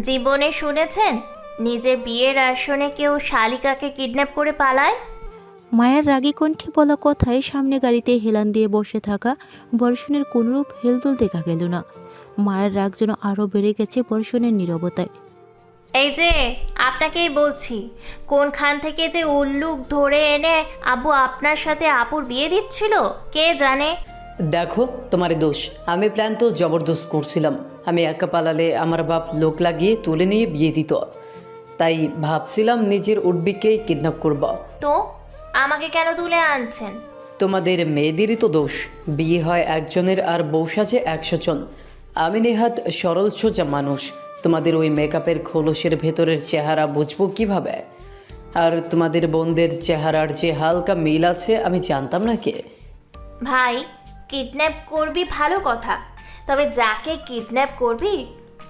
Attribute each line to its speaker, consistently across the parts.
Speaker 1: জীবনে শুনেছেন নিজের বিয়ের আসনে কেউ শালিকাকে কিডন্যাপ করে পালায়?
Speaker 2: মায়ের রাগী কণ্ঠে বলা কথায় সামনে গাড়িতে হেলান দিয়ে বসে থাকা বর্ষণের কোনরূপ হেলদোল দেখা গেল না। মায়ের রাগ যেন আরও বেড়ে গেছে বর্ষণের নীরবতায়।
Speaker 1: এই যে, আপনাকেই বলছি, কোনখান থেকে যে উল্লুক ধরে এনে আব্বু আপনার সাথে আপুর বিয়ে দিচ্ছিল কে জানে।
Speaker 3: দেখো, তোমার দোষ। আমি প্ল্যান তো জবরদস্ত করছিলাম। আমি একা পালালে আমার বাপ লোক লাগিয়ে তুলে নিয়ে বিয়ে দিত, তাই ভাবছিলাম নিজের উডবিকেই কিডন্যাপ করব।
Speaker 1: তো আমাকে কেন তুলে আনছেন?
Speaker 3: তোমাদের মেয়েদেরই তো দোষ। বিয়ে হয় একজনের আর বউ সাজে 100 জন। আমি নেহাত সরল সোজা মানুষ, তোমাদের ওই মেকআপের খোলসের ভেতরের চেহারা বুঝবো কিভাবে? আর তোমাদের বোনদের চেহারার যে হালকা মিল আছে আমি জানতাম না কে।
Speaker 1: ভাই, কিডন্যাপ করবি ভালো কথা, তবে যাকে কিডন্যাপ করবি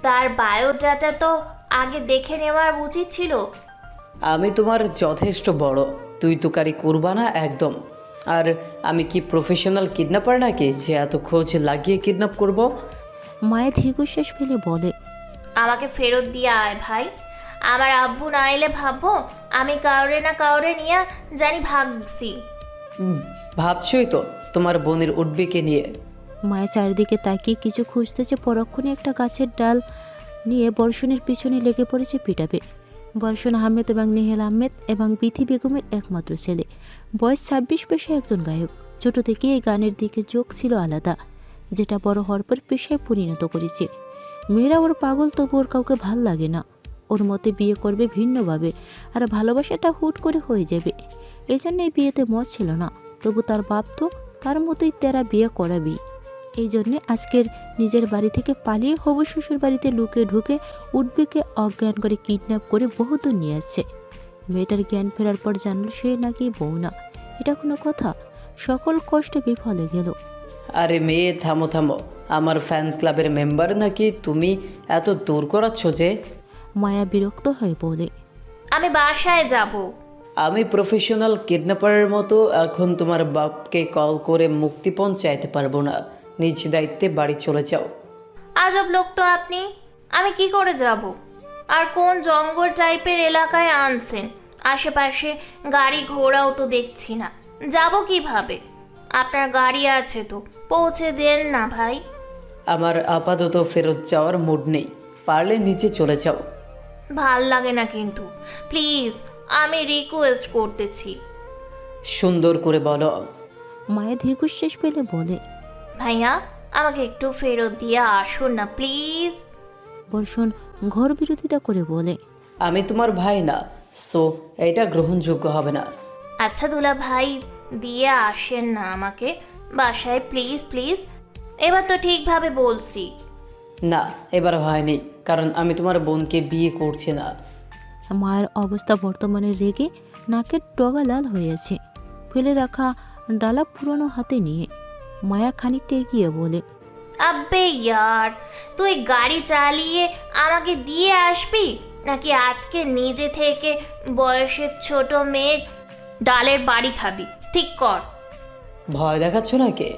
Speaker 1: তার বায়োডাটা তো আগে দেখে নেওয়ার উচিত ছিল।
Speaker 3: আমি তোমার যথেষ্ট বড়, তুই তুকারি করবা না একদম। আর আমি কি প্রফেশনাল কিডন্যাপার নাকি যে এত খোঁজ লাগিয়ে কিডন্যাপ করব?
Speaker 2: মায়ের দীর্ঘশ্বাস ফেলে বলে,
Speaker 1: আমাকে ফেরত দিয়ে আয় ভাই। আমার আব্বু না এলে ভাববো আমি কাউরে না কাউরে নিয়ে জানি ভাগছি।
Speaker 3: ভাবছই তো তোমার বোনের উঠবিকে নিয়ে।
Speaker 2: মায়ের চারিদিকে তাকিয়ে কিছু খুঁজতেছে, পরক্ষণে একটা গাছের ডাল নিয়ে বর্ষণের পিছনে লেগে পড়েছে পিটাবে। বর্ষণ আহমেদ এবং নেহেল আহমেদ এবং বিথি বেগমের একমাত্র ছেলে, বয়স 26, পেশায় একজন গায়ক। ছোট থেকে এই গানের দিকে চোখ ছিল আলাদা, যেটা বড় হওয়ার পর পেশায় পরিণত করেছে। মেয়েরা ওর পাগল, তবু ওর কাউকে ভাল লাগে না। ওর মতে বিয়ে করবে ভিন্নভাবে, আর ভালোবাসাটা হুট করে হয়ে যাবে। এই জন্য এই বিয়েতে মত ছিল না, তবু তার বাপ তো তার মতোই তেরা বিয়ে করাবি। এই জন্যে আজকের নিজের বাড়ি থেকে পালিয়ে হবু শ্বশুর বাড়িতে লুকিয়ে ঢুকে উঠবিকে অজ্ঞান করে কিডন্যাপ করে বহুদূর নিয়ে আসছে। মেয়েটার জ্ঞান ফেরার পর জানল সে নাকি বউ না। এটা কোনো কথা? সকল কষ্টে বিফলে গেল।
Speaker 3: আরে মেয়ে, থামো থামো। আমার ফ্যান ক্লাবের মেম্বার নাকি তুমি এত দূর করাচ্ছ যে?
Speaker 2: মায়া বিরক্ত হয়ে বলে,
Speaker 1: আমি বাসায় যাব।
Speaker 3: আমি প্রফেশনাল কিডন্যাপারের মতো এখন তোমার বাপকে কল করে মুক্তিপণ চাইতে পারবো না। নিজ দায়িত্বে বাড়ি চলে যাও।
Speaker 1: আজব লোক তো আপনি। আমি কি করে যাব? আর কোন জঙ্গল টাইপের এলাকায় আনছেন? আশেপাশে গাড়ি ঘোড়াও তো দেখছি না, যাব কিভাবে? আপনার গাড়ি আছে তো, পৌঁছে দেন না ভাই।
Speaker 3: আমার আপাতত ফেরত যাওয়ার মুড নেই, পারলে নিচে চলে যাও।
Speaker 1: ভাল লাগে না কিন্তু, প্লিজ আমি রিকোয়েস্ট করতেছি।
Speaker 3: সুন্দর করে বলো।
Speaker 2: মায়া দীর্ঘশ্বাস ফেলে বলে,
Speaker 1: ভাইয়া, আমাকে একটু ফেরত দিয়ে আসুন না প্লিজ।
Speaker 2: বর্ষণ ঘর বিরোধিতা করে বলে,
Speaker 3: আমি তোমার ভাই না, সো এটা গ্রহণযোগ্য হবে না।
Speaker 1: আচ্ছা দুলা ভাই, দিয়ে আসেন না আমাকে বাসায় প্লিজ প্লিজ। এবার তো ঠিকভাবে বলছি।
Speaker 3: না, এবার হয়নি, কারণ আমি তোমার বোনকে বিয়ে করছি না।
Speaker 2: মায়ের অবস্থা বর্তমানে রেগে নাকের ডগা লাল হয়ে আছে। ফেলে রাখা ডালা পুরনো হাতে নিয়ে মায়া খানিকটা এগিয়ে বলে,
Speaker 1: আব্বে ইয়ার, তুই গাড়ি চালিয়ে আমাকে দিয়ে আসবি নাকি আজকে নিজে থেকে বয়সের ছোট মেয়ের ডালের বাড়ি খাবি? ঠিক কর।
Speaker 3: ভয় দেখাচ্ছ নাকি?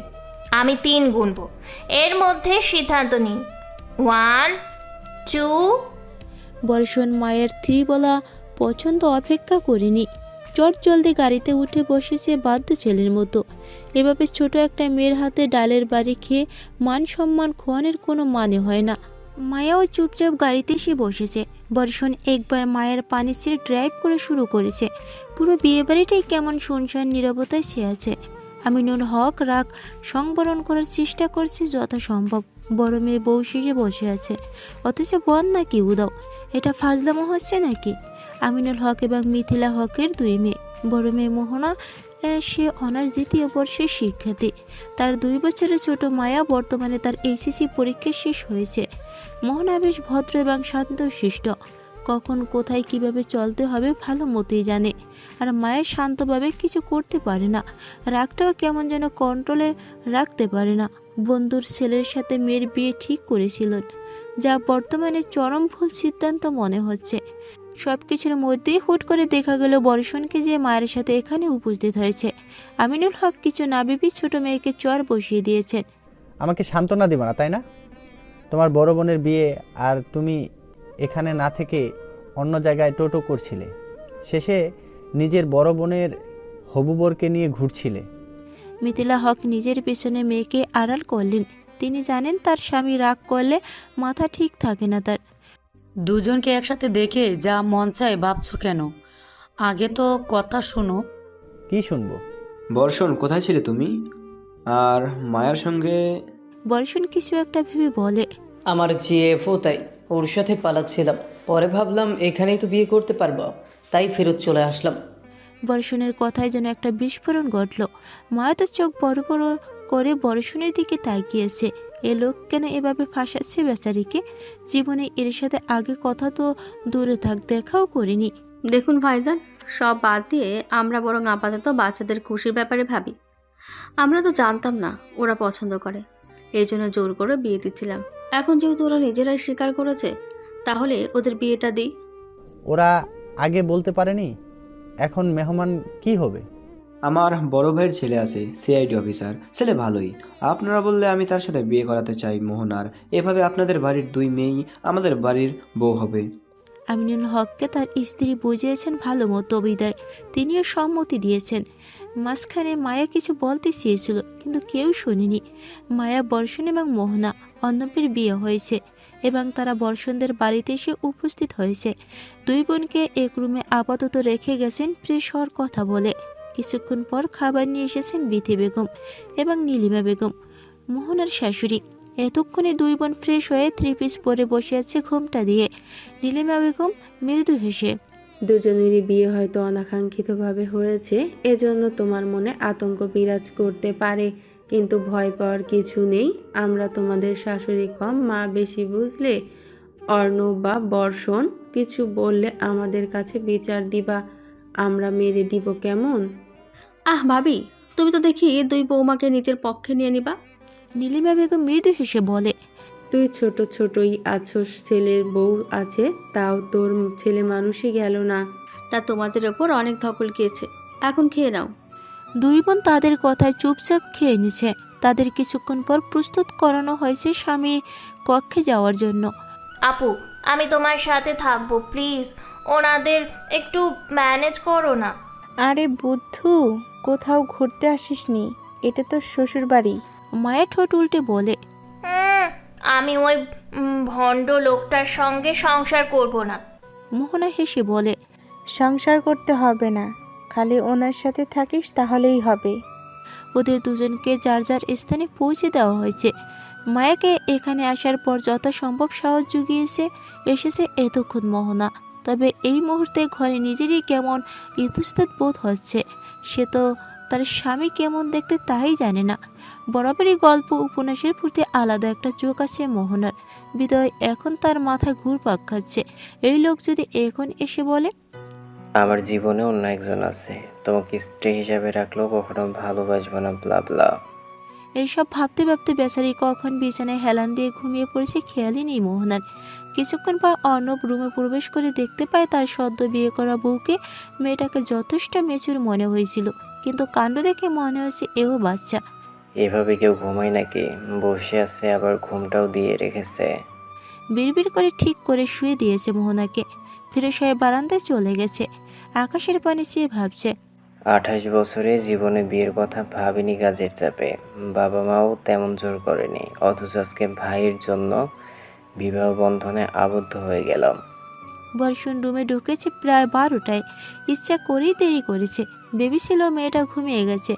Speaker 1: আমি 3 গুনবো, এর মধ্যে সিদ্ধান্ত নিন। 1 2।
Speaker 2: বর্ষণ মায়ের থ্রি বলা পছন্দ অপেক্ষা করিনি। চট জলদি গাড়িতে উঠে বসেছে বাধ্য ছেলের মতো। এভাবে ছোট একটা মেয়ের হাতে ডালের বাড়ি খেয়ে মান সম্মান খোয়ানোর কোনো মানে হয় না। মায়াও চুপচাপ গাড়িতে এসে বসেছে। বর্ষণ একবার মায়ের পানি ছেড়ে ড্রাইভ করে শুরু করেছে। পুরো বিয়েবাড়িটাই কেমন শুনশান নীরবতায় সে আছে। আমিনুল হক রাগ সংবরণ করার চেষ্টা করছে যথাসম্ভব। বড় মেয়ে বউ সেজে বসে আছে, অথচ বন নাকি উদাও। এটা ফাজলামো হচ্ছে নাকি? আমিনুল হক এবং মিথিলা হকের 2 মেয়ে। বড় মেয়ে মোহনা, সে অনার্স 2য় বর্ষের শিক্ষার্থী। তার 2 বছরের ছোট মায়া, বর্তমানে তার এইচএসসি পরীক্ষা শেষ হয়েছে। মোহনা বেশ ভদ্র এবং শান্তশিষ্ট, কখন কোথায় কিভাবে চলতে হবে ভালো মতোই জানে। আর মায়ের শান্তভাবে কিছু করতে পারে না, রাগটাও কেমন যেন কন্ট্রোলে রাখতে পারে না। বন্ধুর ছেলের সাথে মেয়ের বিয়ে ঠিক করেছিলেন, যা বর্তমানে চরম ভুল সিদ্ধান্ত মনে হচ্ছে। সব কিছুর মধ্যেই হুট করে দেখা গেল বর্ষণকে যে মায়ের সাথে এখানে উপস্থিত হয়েছে। আমিনুল হক কিছু না ভেবেই ছোট মেয়েকে চর বসিয়ে দিয়েছেন।
Speaker 4: আমাকে সান্ত্বনা দিবে না, তাই না? তোমার বড় বোনের বিয়ে আর তুমি এখানে না থেকে অন্য জায়গায় টোটো করছিলে, শেষে নিজের বড় বোনের হবু বরকে নিয়ে ঘুরছিলে।
Speaker 2: মিথিলা হক নিজের পেছনে মেয়েকে আড়াল করলেন। তিনি জানেন তার স্বামী রাগ করলে মাথা ঠিক থাকে না তার।
Speaker 5: দুজনকে একসাথে দেখে যা মন চায় ভাবছো কেন? আগে তো কথা শোনো।
Speaker 4: কি শুনবো?
Speaker 6: বর্ষণ, কোথায় ছিলে তুমি? আর মায়ার সঙ্গে?
Speaker 2: বর্ষণ কিছু একটা ভেবে বলে,
Speaker 3: আমার জিএফও তাই, ওর সাথে পালাচ্ছিলাম। পরে ভাবলাম এখানেই তো বিয়ে করতে পারবো, তাই ফেরত চলে আসলাম।
Speaker 2: বর্ষণের কথায় যেন একটা বিস্ফোরণ ঘটল। মায়া তো চোখ বড় বড় করে বর্ষণের দিকে তাকিয়েছে। এ লোক কেন এভাবে ফাঁসাচ্ছে বেচারিকে? জীবনে এর সাথে আগে কথা তো দূরে থাক, দেখাও করিনি।
Speaker 7: দেখুন ভাইজান, সব বাদ দিয়ে আমরা বরং আপাতত বাচ্চাদের খুশির ব্যাপারে ভাবি। আমরা তো জানতাম না ওরা পছন্দ করে, এই জন্য জোর করে বিয়ে দিচ্ছিলাম। এখন যেহেতু ওরা নিজেরাই স্বীকার করেছে, তাহলে ওদের বিয়েটা দিই।
Speaker 4: ওরা আগে বলতে পারেনি, এখন মেহমান কি হবে?
Speaker 6: আমার বড় ভাইয়ের ছেলে আছে, সিআইডি অফিসার, ছেলে ভালোই। আপনারা বললে আমি তার সাথে বিয়ে করাতে চাই মোহনার। এভাবে আপনাদের বাড়ির 2 মেয়েই আমাদের বাড়ির বউ হবে।
Speaker 2: আমিনুল হককে তার স্ত্রী বুঝিয়েছেন ভালো মতো বিদায়, তিনিও সম্মতি দিয়েছেন। মাঝখানে মায়া কিছু বলতে চেয়েছিল, কিন্তু কেউ শোনেনি। মায়া, বর্ষণ এবং মোহনা অর্ণবের বিয়ে হয়েছে এবং তারা বর্ষণদের বাড়িতে এসে উপস্থিত হয়েছে। দুই বোনকে এক রুমে আপাতত রেখে গেছেন ফ্রেশ হওয়ার কথা বলে। কিছুক্ষণ পর খাবার নিয়ে এসেছেন বিথি বেগম এবং নীলিমা বেগম, মোহনার শাশুড়ি। এতক্ষণে দুই বোন ফ্রেশ হয়ে 3 পিস পরে বসে আছে ঘোমটা দিয়ে। নীলিমা বেগম মৃদু হেসে,
Speaker 8: দুজনেরই বিয়ে হয়তো অনাকাঙ্ক্ষিতভাবে হয়েছে, এজন্য তোমার মনে আতঙ্ক বিরাজ করতে পারে, কিন্তু ভয় পাওয়ার কিছু নেই। আমরা তোমাদের শাশুড়ি কম, মা বেশি, বুঝলে? অর্ণব বা বর্ষণ কিছু বললে আমাদের কাছে বিচার দিবা, আমরা মেরে দিব, কেমন?
Speaker 7: আহ ভাবি, তুমি তো দেখি 2 বৌমাকে নিজের পক্ষে নিয়ে নিবা।
Speaker 2: নীলিমা বেগম মৃদু হেসে বলে,
Speaker 8: তুই ছোট ছোটই আছোস, ছেলের বউ আছে, তাও তোর ছেলে মানুষই গেল না।
Speaker 7: তা তোমাদের ওপর অনেক ধকল গিয়েছে, এখন খেয়ে নাও।
Speaker 2: দুই বোন তাদের কথায় চুপচাপ খেয়ে নিছে। তাদের কিছুক্ষণ পর প্রস্তুত করানো হয়েছে স্বামী কক্ষে যাওয়ার জন্য।
Speaker 1: আপু, আমি তোমার সাথে থাকবো, প্লিজ ওনাদের একটু ম্যানেজ করো না।
Speaker 9: আরে বুদ্ধু, কোথাও ঘুরতে আসিসনি? এটা তো শ্বশুর বাড়ি।
Speaker 2: মায়া ঠোঁট উল্টে বলে,
Speaker 1: আমি ওই ভণ্ড লোকটার সঙ্গে সংসার করব না।
Speaker 2: মোহনা হেসে বলে,
Speaker 9: সংসার করতে হবে না, খালি ওনার সাথে থাকিস তাহলেই হবে।
Speaker 2: ওদের দুজনকে যার যার স্থানে পৌঁছে দেওয়া হয়েছে। মায়াকে এখানে আসার পর যথাসম্ভব সাহস জুগিয়েছে এসেছে এতক্ষণ মোহনা। তবে এই মুহূর্তে ঘরে নিজেরই কেমন ইতস্তত বোধ হচ্ছে। সে তো তার স্বামী কেমন দেখতে তাই জানে না। বরাবরই গল্প উপন্যাসের প্রতি আলাদা একটা চোখ আছে মোহনার। বিদয় এখন তার মাথায় ঘুরপাক খাচ্ছে। এই লোক যদি এখন এসে বলে,
Speaker 10: আমার জীবনে অন্য একজন আছে, তোমাকে স্ত্রী হিসাবে রাখলেও কখনো ভালোবাসবো না, ব্লা ব্লা।
Speaker 2: এইসব ভাবতে ভাবতে বেচারি কখন বিছানায় হেলান দিয়ে ঘুমিয়ে পড়েছে খেয়ালই নেই মোহনার। কিছুক্ষণ পর অর্ণব রুমে প্রবেশ করে দেখতে পায় তার সদ্য বিয়ে করা বউকে। মেয়েটাকে যথেষ্ট মেচুর মনে হয়েছিল, কিন্তু কাণ্ড দেখে মনে হচ্ছে এও বাচ্চা।
Speaker 10: এভাবে কেউ ঘুমায় নাকি? বসে আছে, আবার ঘুমটাও দিয়ে রেখেছে।
Speaker 2: বিড়বিড় করে ঠিক করে শুয়ে দিয়েছে মোহনাকে। ফিরে সে বারান্দায় চলে গেছে। আকাশের পানি চেয়ে ভাবছে,
Speaker 10: 28 বছরে জীবনে বিয়ের কথা ভাবিনি কাজের চাপে, বাবা মাও তেমন জোর করেনি, অথচ আজকে ভাইয়ের জন্য বিবাহ বন্ধনে আবদ্ধ হয়ে গেলাম।
Speaker 2: বর্ষণ রুমে ঢুকেছে প্রায় 12টায়। ইচ্ছা করেই দেরি করেছে, ভেবেছিল মেয়েটা ঘুমিয়ে গেছে,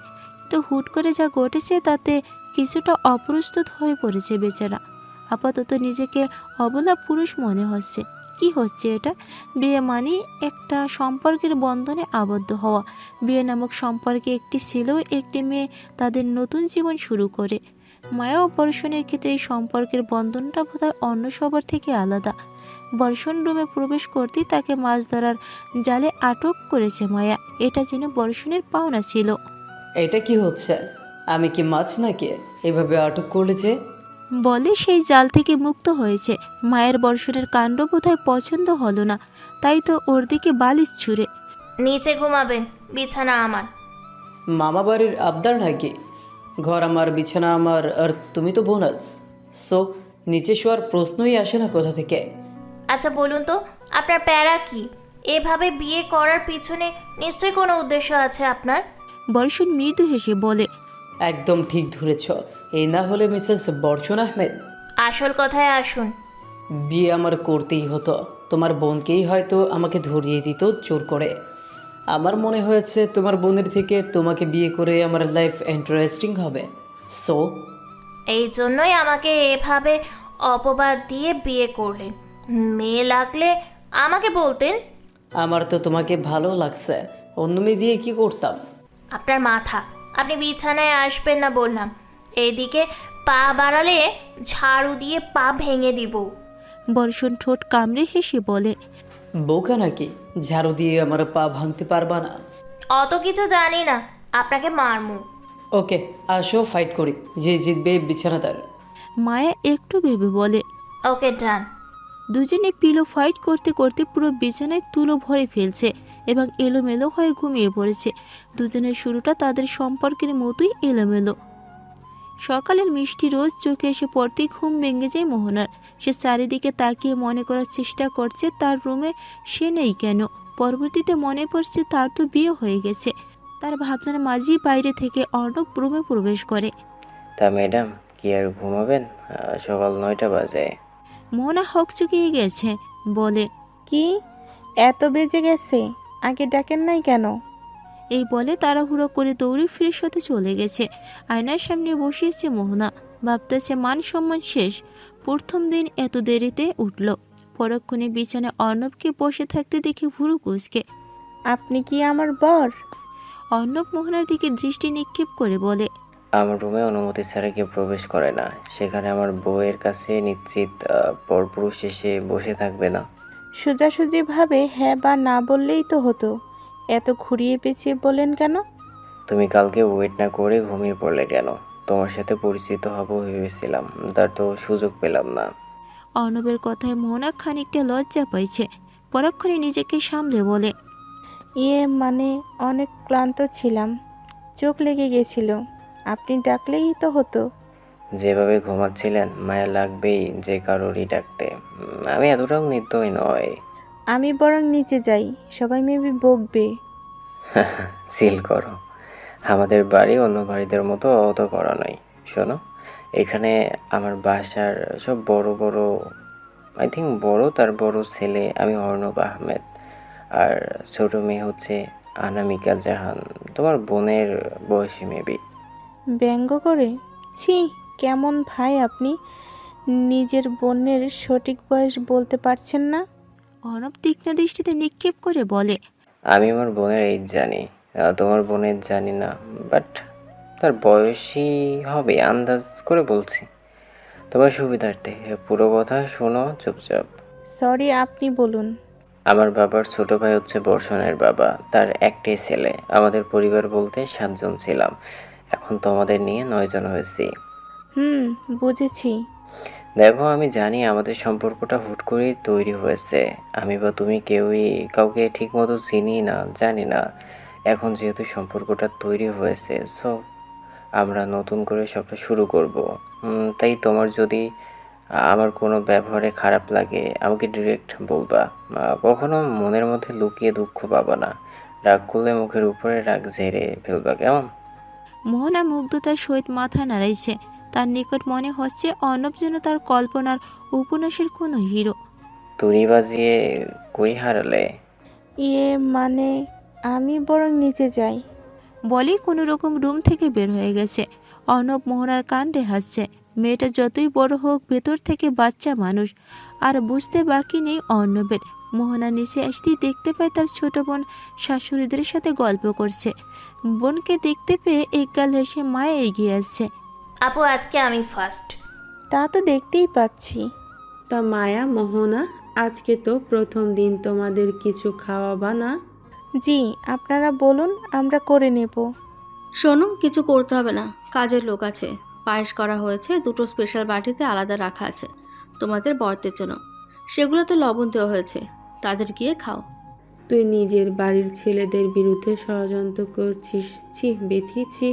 Speaker 2: তো হুট করে যা ঘটেছে তাতে কিছুটা অপ্রস্তুত হয়ে পড়েছে বেচারা। আপাতত নিজেকে অবলা পুরুষ মনে হচ্ছে। কি হচ্ছে এটা? বিয়ে মানে একটা সম্পর্কের বন্ধনে আবদ্ধ হওয়া। বিয়ে নামক সম্পর্কে একটি ছেলে ও একটি মেয়ে তাদের নতুন জীবন শুরু করে। মায়া ও বর্ষণের ক্ষেত্রে এই সম্পর্কের বন্ধনটা বোধহয় অন্য সবার থেকে আলাদা। বর্ষণ রুমে প্রবেশ করতেই তাকে মাছ ধরার জালে আটক করেছে মায়া। এটা যেন বর্ষণের পাওনা ছিল।
Speaker 3: এটা কি হচ্ছে? আমি কি মাছ নাকি এভাবে আটক করলে যে?
Speaker 2: বলে সেই জাল থেকে মুক্ত হয়েছে। মায়ের বর্ষণের কাণ্ড বোধহয় পছন্দ হলো না, তাই তো ওর দিকে বালিশ ছুঁড়ে,
Speaker 1: নিচে ঘুমাবেন, বিছানা আমার।
Speaker 3: মামা বাড়ির আবদার নাকি? ঘর আমার, বিছানা আমার, আর তুমি তো বোনাস। সো নিচে শোয়ার প্রশ্নই আসে না কোথা থেকে।
Speaker 1: আচ্ছা বলুন তো, আপনার প্যারা কি? এভাবে বিয়ে করার পিছনে নিশ্চয়ই কোনো উদ্দেশ্য আছে আপনার।
Speaker 2: বর্ষণ মৃদু হেসে বলে,
Speaker 3: একদম ঠিক ধরেছ। এই না হলে মিসেস বর্ষণ আহমেদ।
Speaker 1: আসল কথায় আসুন।
Speaker 3: বিয়ে আমার করতেই হতো। তোমার বোনকেই হয়তো আমাকে ধরিয়ে দিত জোর করে। আমার মনে হয়েছে তোমার বোনের থেকে তোমাকে বিয়ে করে আমার লাইফ ইন্টারেস্টিং হবে। সো
Speaker 1: এই জন্যই আমাকে এভাবে অপবাদ দিয়ে বিয়ে করলেন। মেয়ে লাগলে আমাকে বলতেন।
Speaker 3: আমার তো তোমাকে ভালো লাগছে, অন্য মেয়ে দিয়ে কি করতাম।
Speaker 1: আপনার মাথা, আপনি বিছানায় আসবেন না বললাম। এইদিকে পা বাড়ালে ঝাড়ু দিয়ে পা ভেঙে দিব।
Speaker 2: বর্ষণ ঠোঁট কামড়ে হেসে বলে,
Speaker 3: বোকা নাকি? ঝাড়ু দিয়ে আমার পা ভাঙতে পারবা না?
Speaker 1: অত কিছু জানি না, আপনাকে মারমু।
Speaker 3: ওকে, আসো ফাইট করি, যে জিতবে বিছানাদার।
Speaker 2: মায়া একটু ভেবে বলে,
Speaker 1: ওকে ডান।
Speaker 2: দুজনে পিলো ফাইট করতে করতে পুরো বিছানায় তুলো ভরে ফেলছে এবং এলোমেলো হয়ে ঘুমিয়ে পড়েছে। দুজনের শুরুটা তাদের সম্পর্কের মতোই এলোমেলো। সকালের মিষ্টি রোজ চোখে এসে পড়তেই ঘুম ভেঙে যায় মোহনার। সে চারিদিকে তাকিয়ে মনে করার চেষ্টা করছে তার রুমে সে নেই কেন। পরবর্তীতে মনে পড়ছে তার তো বিয়ে হয়ে গেছে। তার ভাবনার মাঝেই বাইরে থেকে অর্ণব রুমে প্রবেশ করে।
Speaker 10: তা ম্যাডাম, কি আর ঘুমাবেন? সকাল 9টা বাজে।
Speaker 2: মোহনা হকচকিয়ে গেছে, বলে,
Speaker 9: কি এত বেজে গেছে? আগে ডাকেন নাই কেন?
Speaker 2: এই বলে তাড়াহুড়ো করে দৌড়ে ফ্রেশ হতে চলে গেছে। আয়নার সামনে বসিয়েছে মোহনা, ভাবতেছে মান সম্মান শেষ। প্রথম দিন এত দেরিতে উঠল। পরক্ষণে বিছানায় অর্ণবকে বসে থাকতে দেখে ভুরু কুঁচকে।
Speaker 9: আপনি কি আমার বর?
Speaker 2: অর্ণব মোহনার দিকে দৃষ্টি নিক্ষেপ করে বলে,
Speaker 10: আমার রুমে অনুমতি ছাড়া কেউ প্রবেশ করে না। সেখানে আমার বউয়ের কাছে নিশ্চিত পরপুরুষ এসে বসে থাকবে না।
Speaker 9: সোজাসুজিভাবে হ্যাঁ বা না বললেই তো হতো। এত ঘুরিয়ে পেঁচিয়ে বলেন কেন?
Speaker 10: তুমি কালকে ওয়েট না করে ঘুমিয়ে পড়লে কেন? তোমার সাথে পরিচিত হব ভেবেছিলাম, তার তো সুযোগ পেলাম না।
Speaker 2: অর্ণবের কথায় মোহনা খানিকটা লজ্জা পাইছে। পরক্ষণে নিজেকে সামলে বলে,
Speaker 9: মানে অনেক ক্লান্ত ছিলাম, চোখ লেগে গেছিল। আপনি ডাকলেই তো হতো।
Speaker 10: যেভাবে ঘুমাচ্ছিলেন মায়া লাগবেই যে কারোরই ডাকতে। আমি এতটাও নির্দয় নয়।
Speaker 9: আমি বরং নিচে যাই, সবাই মেবি বকবে।
Speaker 10: সিল করো। আমাদের বাড়ি অন্য বাড়িদের মতো অত করা নয়। শোনো, এখানে আমার বাসার সব বড় বড়, আই থিঙ্ক বড়, তার বড় ছেলে আমি অর্ণব আহমেদ, আর ছোট মেয়ে হচ্ছে আনামিকা জাহান, তোমার বোনের বয়সী মেবি।
Speaker 9: ব্যঙ্গ করে? ছি, কেমন ভাই আপনি! নিজের বোনের সঠিক বয়স বলতে পারছেন না?
Speaker 2: অর্ণব তীক্ষ্ণ দৃষ্টিতে নিক্ষেপ করে বলে,
Speaker 10: আমি আমার বোনের এইজ জানি, তোমার বোনের জানি না, বাট তার বয়সই হবে আন্দাজ করে বলছি তোমার সুবিধার্থে। পুরো কথা শোনো চুপচাপ।
Speaker 9: সরি, আপনি বলুন।
Speaker 10: আমার বাবার ছোট ভাই হচ্ছে বর্ষণের বাবা, তার একটাই ছেলে। আমাদের পরিবার বলতে 7 জন ছিলাম, এখন তোমাদের নিয়ে 9 জন হয়েছি।
Speaker 9: বুঝেছি।
Speaker 10: দেখো, আমি জানি আমাদের সম্পর্কটা হুট করেই তৈরি হয়েছে। আমি বা তুমি কেউই কাউকে ঠিকমতো চিনি না, জানি না। এখন যেহেতু সম্পর্কটা তৈরি হয়েছে, সো আমরা নতুন করে সবটা শুরু করব। তাই তোমার যদি আমার কোনো ব্যবহারে খারাপ লাগে আমাকে ডিরেক্ট বলবা। কখনো মনের মধ্যে লুকিয়ে দুঃখ পাবা না। রাগ করলে মুখের উপরে রাগ ঝেড়ে ফেলবা, কেমন?
Speaker 2: মোহনা মুগ্ধতার সহিত মাথা নাড়াইছে। তার নিকট মনে হচ্ছে অর্ণব যেন তার কল্পনার উপন্যাসের কোনো হিরো।
Speaker 10: তুড়ি বাজিয়ে কই হারালে?
Speaker 9: মানে আমি বরং নিচে যাই।
Speaker 2: বলেই কোনো রকম রুম থেকে বের হয়ে গেছে। অর্ণব মোহনার কাণ্ডে হাসছে। মেয়েটা যতই বড় হোক, ভেতর থেকে বাচ্চা মানুষ। আর বুঝতে বাকি নেই অর্ণবের। মোহনা নিচে আসতেই দেখতে পায় তার ছোট বোন শাশুড়িদের সাথে গল্প করছে। বোনকে দেখতে পেয়ে একগাল হেসে মায়া এগিয়ে আসছে।
Speaker 1: আপু, আজকে আমি ফার্স্ট।
Speaker 9: তা তো দেখতেই পাচ্ছি।
Speaker 8: তা মায়া, মোহনা, আজকে তো প্রথম দিন, তোমাদের কিছু খাওয়াবা না?
Speaker 9: জি, আপনারা বলুন, আমরা করে নেব।
Speaker 7: শোনো, কিছু করতে হবে না, কাজের লোক আছে। পায়েস করা হয়েছে, 2টো স্পেশাল বাটিতে আলাদা রাখা আছে তোমাদের বরদের জন্য। সেগুলোতে লবণ দেওয়া হয়েছে, তাদের গিয়ে খাও।
Speaker 8: তুই নিজের বাড়ির ছেলেদের বিরুদ্ধে ষড়যন্ত্র করছিস। ছি, বেথিছি।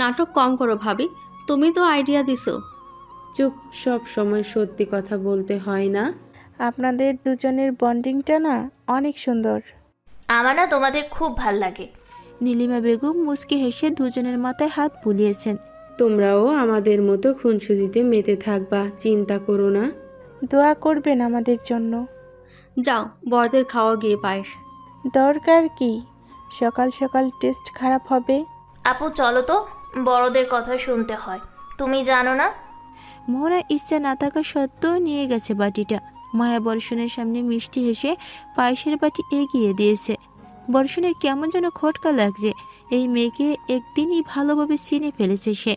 Speaker 7: নাটক কম করো ভাবি, তুমি তো আইডিয়া দিছো।
Speaker 8: চুপ, সব সময় সত্যি কথা বলতে হয় না।
Speaker 9: আপনাদের দুজনের বন্ডিংটা না অনেক সুন্দর।
Speaker 1: আমার না তোমাদের খুব ভাল লাগে।
Speaker 2: নীলিমা বেগম মুচকি হেসে দুজনের মাথায় হাত বুলিয়েছেন।
Speaker 8: তোমরাও আমাদের মতো খুনসুটিতে মেতে থাকবা, চিন্তা করো না।
Speaker 9: দোয়া করবেন আমাদের জন্য।
Speaker 7: যাও বড়দের খাওয়া গিয়ে পায়েস।
Speaker 9: দরকার কি, সকাল সকাল টেস্ট খারাপ হবে।
Speaker 1: আপু চলো তো, বড়দের কথা শুনতে হয়, তুমি জানো না?
Speaker 2: মোহনার ইচ্ছা না থাকা সত্ত্বেও নিয়ে গেছে বাটিটা। মায়া বর্ষণের সামনে মিষ্টি হেসে পায়েসের বাটি এগিয়ে দিয়েছে। বর্ষণের কেমন যেন খটকা লাগছে। এই মেয়েকে একদিনই ভালোভাবে চিনে ফেলেছে সে।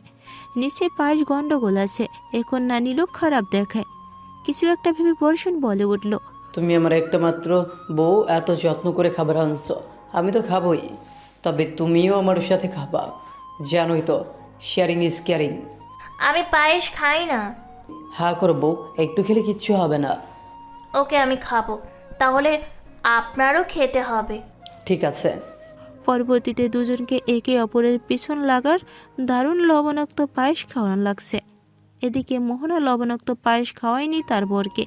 Speaker 2: নিশ্চয়ই পায়েস গন্ডগোল আছে, এখন না নিলেও খারাপ দেখায়। কিছু একটা ভেবে বর্ষণ বলে উঠল,
Speaker 3: তুমি আমার একটা মাত্র বউ, এত যত্ন করে খাবার আনছো, আমি তো খাবই, তবে তুমিও আমার সাথে খাবা। জানোই তো, শেয়ারিং ইজ কেয়ারিং।
Speaker 1: আমি পায়েস খাই না।
Speaker 3: হা করো বউ, একটু খেলে কিচ্ছু হবে না।
Speaker 1: ওকে আমি খাবো, তাহলে আপনারও খেতে হবে।
Speaker 3: ঠিক আছে।
Speaker 2: পরবর্তীতে দুজনকে একে অপরের পিছন লাগার দারুণ লবণাক্ত পায়েস খাওয়ানো লাগছে। এদিকে মোহনা লবণাক্ত পায়েস খাওয়ায়নি তার বরকে।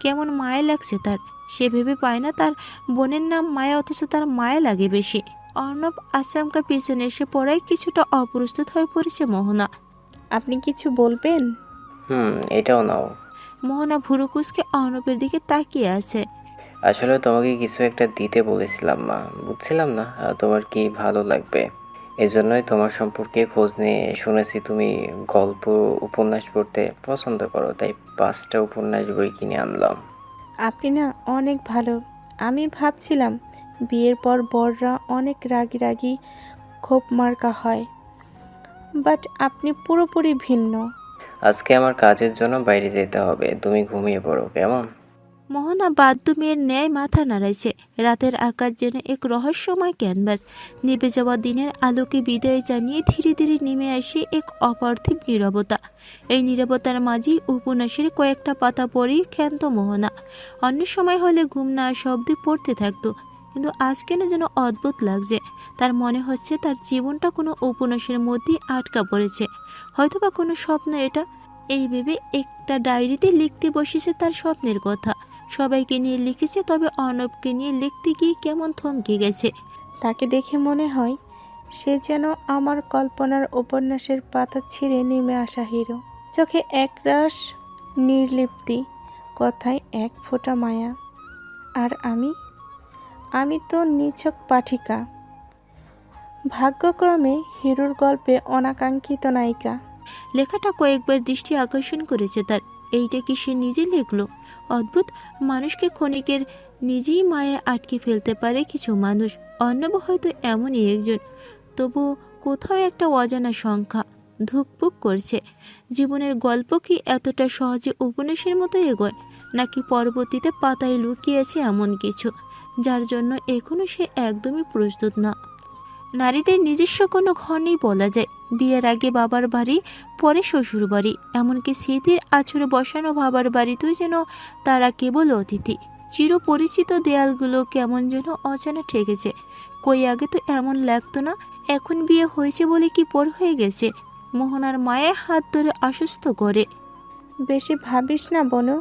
Speaker 2: কেমন মায়া লাগছে তার। সে ভেবে পায় না তার বোনের নাম মায়া, অথচ তার মায়া লাগে বেশি। অর্ণব আচমকা পিছনে এসে পড়ায় কিছুটা অপ্রস্তুত হয়ে পড়েছে মোহনা।
Speaker 9: আপনি কিছু বলবেন?
Speaker 10: এটাও নাও।
Speaker 2: মোহনা ভুরুকুসকে অর্ণবের দিকে তাকিয়ে আছে।
Speaker 10: আসলে তোমাকে কিছু একটা দিতে বলেছিলাম মা, বুঝছিলাম না তোমার কি ভালো লাগবে। এজন্যই তোমার সম্পর্কে খোঁজ নিয়ে শুনেছি তুমি গল্প উপন্যাস পড়তে পছন্দ করো, তাই 5টা উপন্যাস বই কিনে আনলাম।
Speaker 9: আপনি না অনেক ভালো। আমি ভাবছিলাম বিয়ের পর বররা অনেক রাগী রাগী ক্ষোভ মার্কা হয়, বাট আপনি পুরোপুরি ভিন্ন।
Speaker 10: আজকে আমার কাজের জন্য বাইরে যেতে হবে, তুমি ঘুমিয়ে পড়ো কেমন।
Speaker 2: মোহনা বাদ্য মেয়ের ন্যায় মাথা নাড়াইছে। রাতের আকাশ যেন এক রহস্যময় ক্যানভাস। নিভে যাওয়া দিনের আলোকে বিদায় জানিয়ে ধীরে ধীরে নেমে আসে এক অপার্থিব নীরবতা। এই নীরবতার মাঝেই উপন্যাসের কয়েকটা পাতা পরেই ক্ষান্ত মোহনা। অন্য সময় হলে ঘুম না আসা অবধি পড়তে থাকতো, কিন্তু আজ কেন যেন অদ্ভুত লাগছে। তার মনে হচ্ছে তার জীবনটা কোনো উপন্যাসের মধ্যেই আটকা পড়েছে, হয়তোবা কোনো স্বপ্ন এটা। এই ভেবে একটা ডায়েরিতে লিখতে বসেছে তার স্বপ্নের কথা। সবাইকে নিয়ে লিখেছে, তবে অর্ণবকে নিয়ে লিখতে গিয়ে কেমন থমকে গেছে।
Speaker 9: তাকে দেখে মনে হয় সে যেন আমার কল্পনার উপন্যাসের পাতা ছিঁড়ে নেমে আসা হিরো। চোখে একরাশ নির্লিপ্তি, কথায় এক ফোঁটা মায়া। আর আমি তো নিছক পাঠিকা, ভাগ্যক্রমে হিরোর গল্পে অনাকাঙ্ক্ষিত নায়িকা।
Speaker 2: লেখাটা কয়েকবার দৃষ্টি আকর্ষণ করেছে তার। এইটা কি সে নিজে লিখল? অদ্ভুত, মানুষকে ক্ষণিকের নিজেই মায়া আটকে ফেলতে পারে কিছু মানুষ। অর্ণব হয়তো এমনই একজন। তবু কোথাও একটা অজানা সংখ্যা ধুকপুক করছে। জীবনের গল্প কি এতটা সহজে উপন্যাসের মতো এগোয়, নাকি পরবর্তীতে পাতায় লুকিয়েছে এমন কিছু যার জন্য এখনো সে একদমই প্রস্তুত না? নারীদের নিজস্ব কোনো ঘর নেই বলা যায়। বিয়ের আগে বাবার বাড়ি, পরে শ্বশুর বাড়ি, এমনকি স্মৃতির আছড়ে বসানো বাবার বাড়িতেও যেন তারা কেবল অতিথি। চিরপরিচিত দেয়ালগুলো কেমন যেন অজানা ঠেকেছে। কই আগে তো এমন লাগতো না। এখন বিয়ে হয়েছে বলে কি পর হয়ে গেছে? মোহনার মায়ের হাত ধরে আশ্বস্ত করে।
Speaker 9: বেশি ভাবিস না বনু,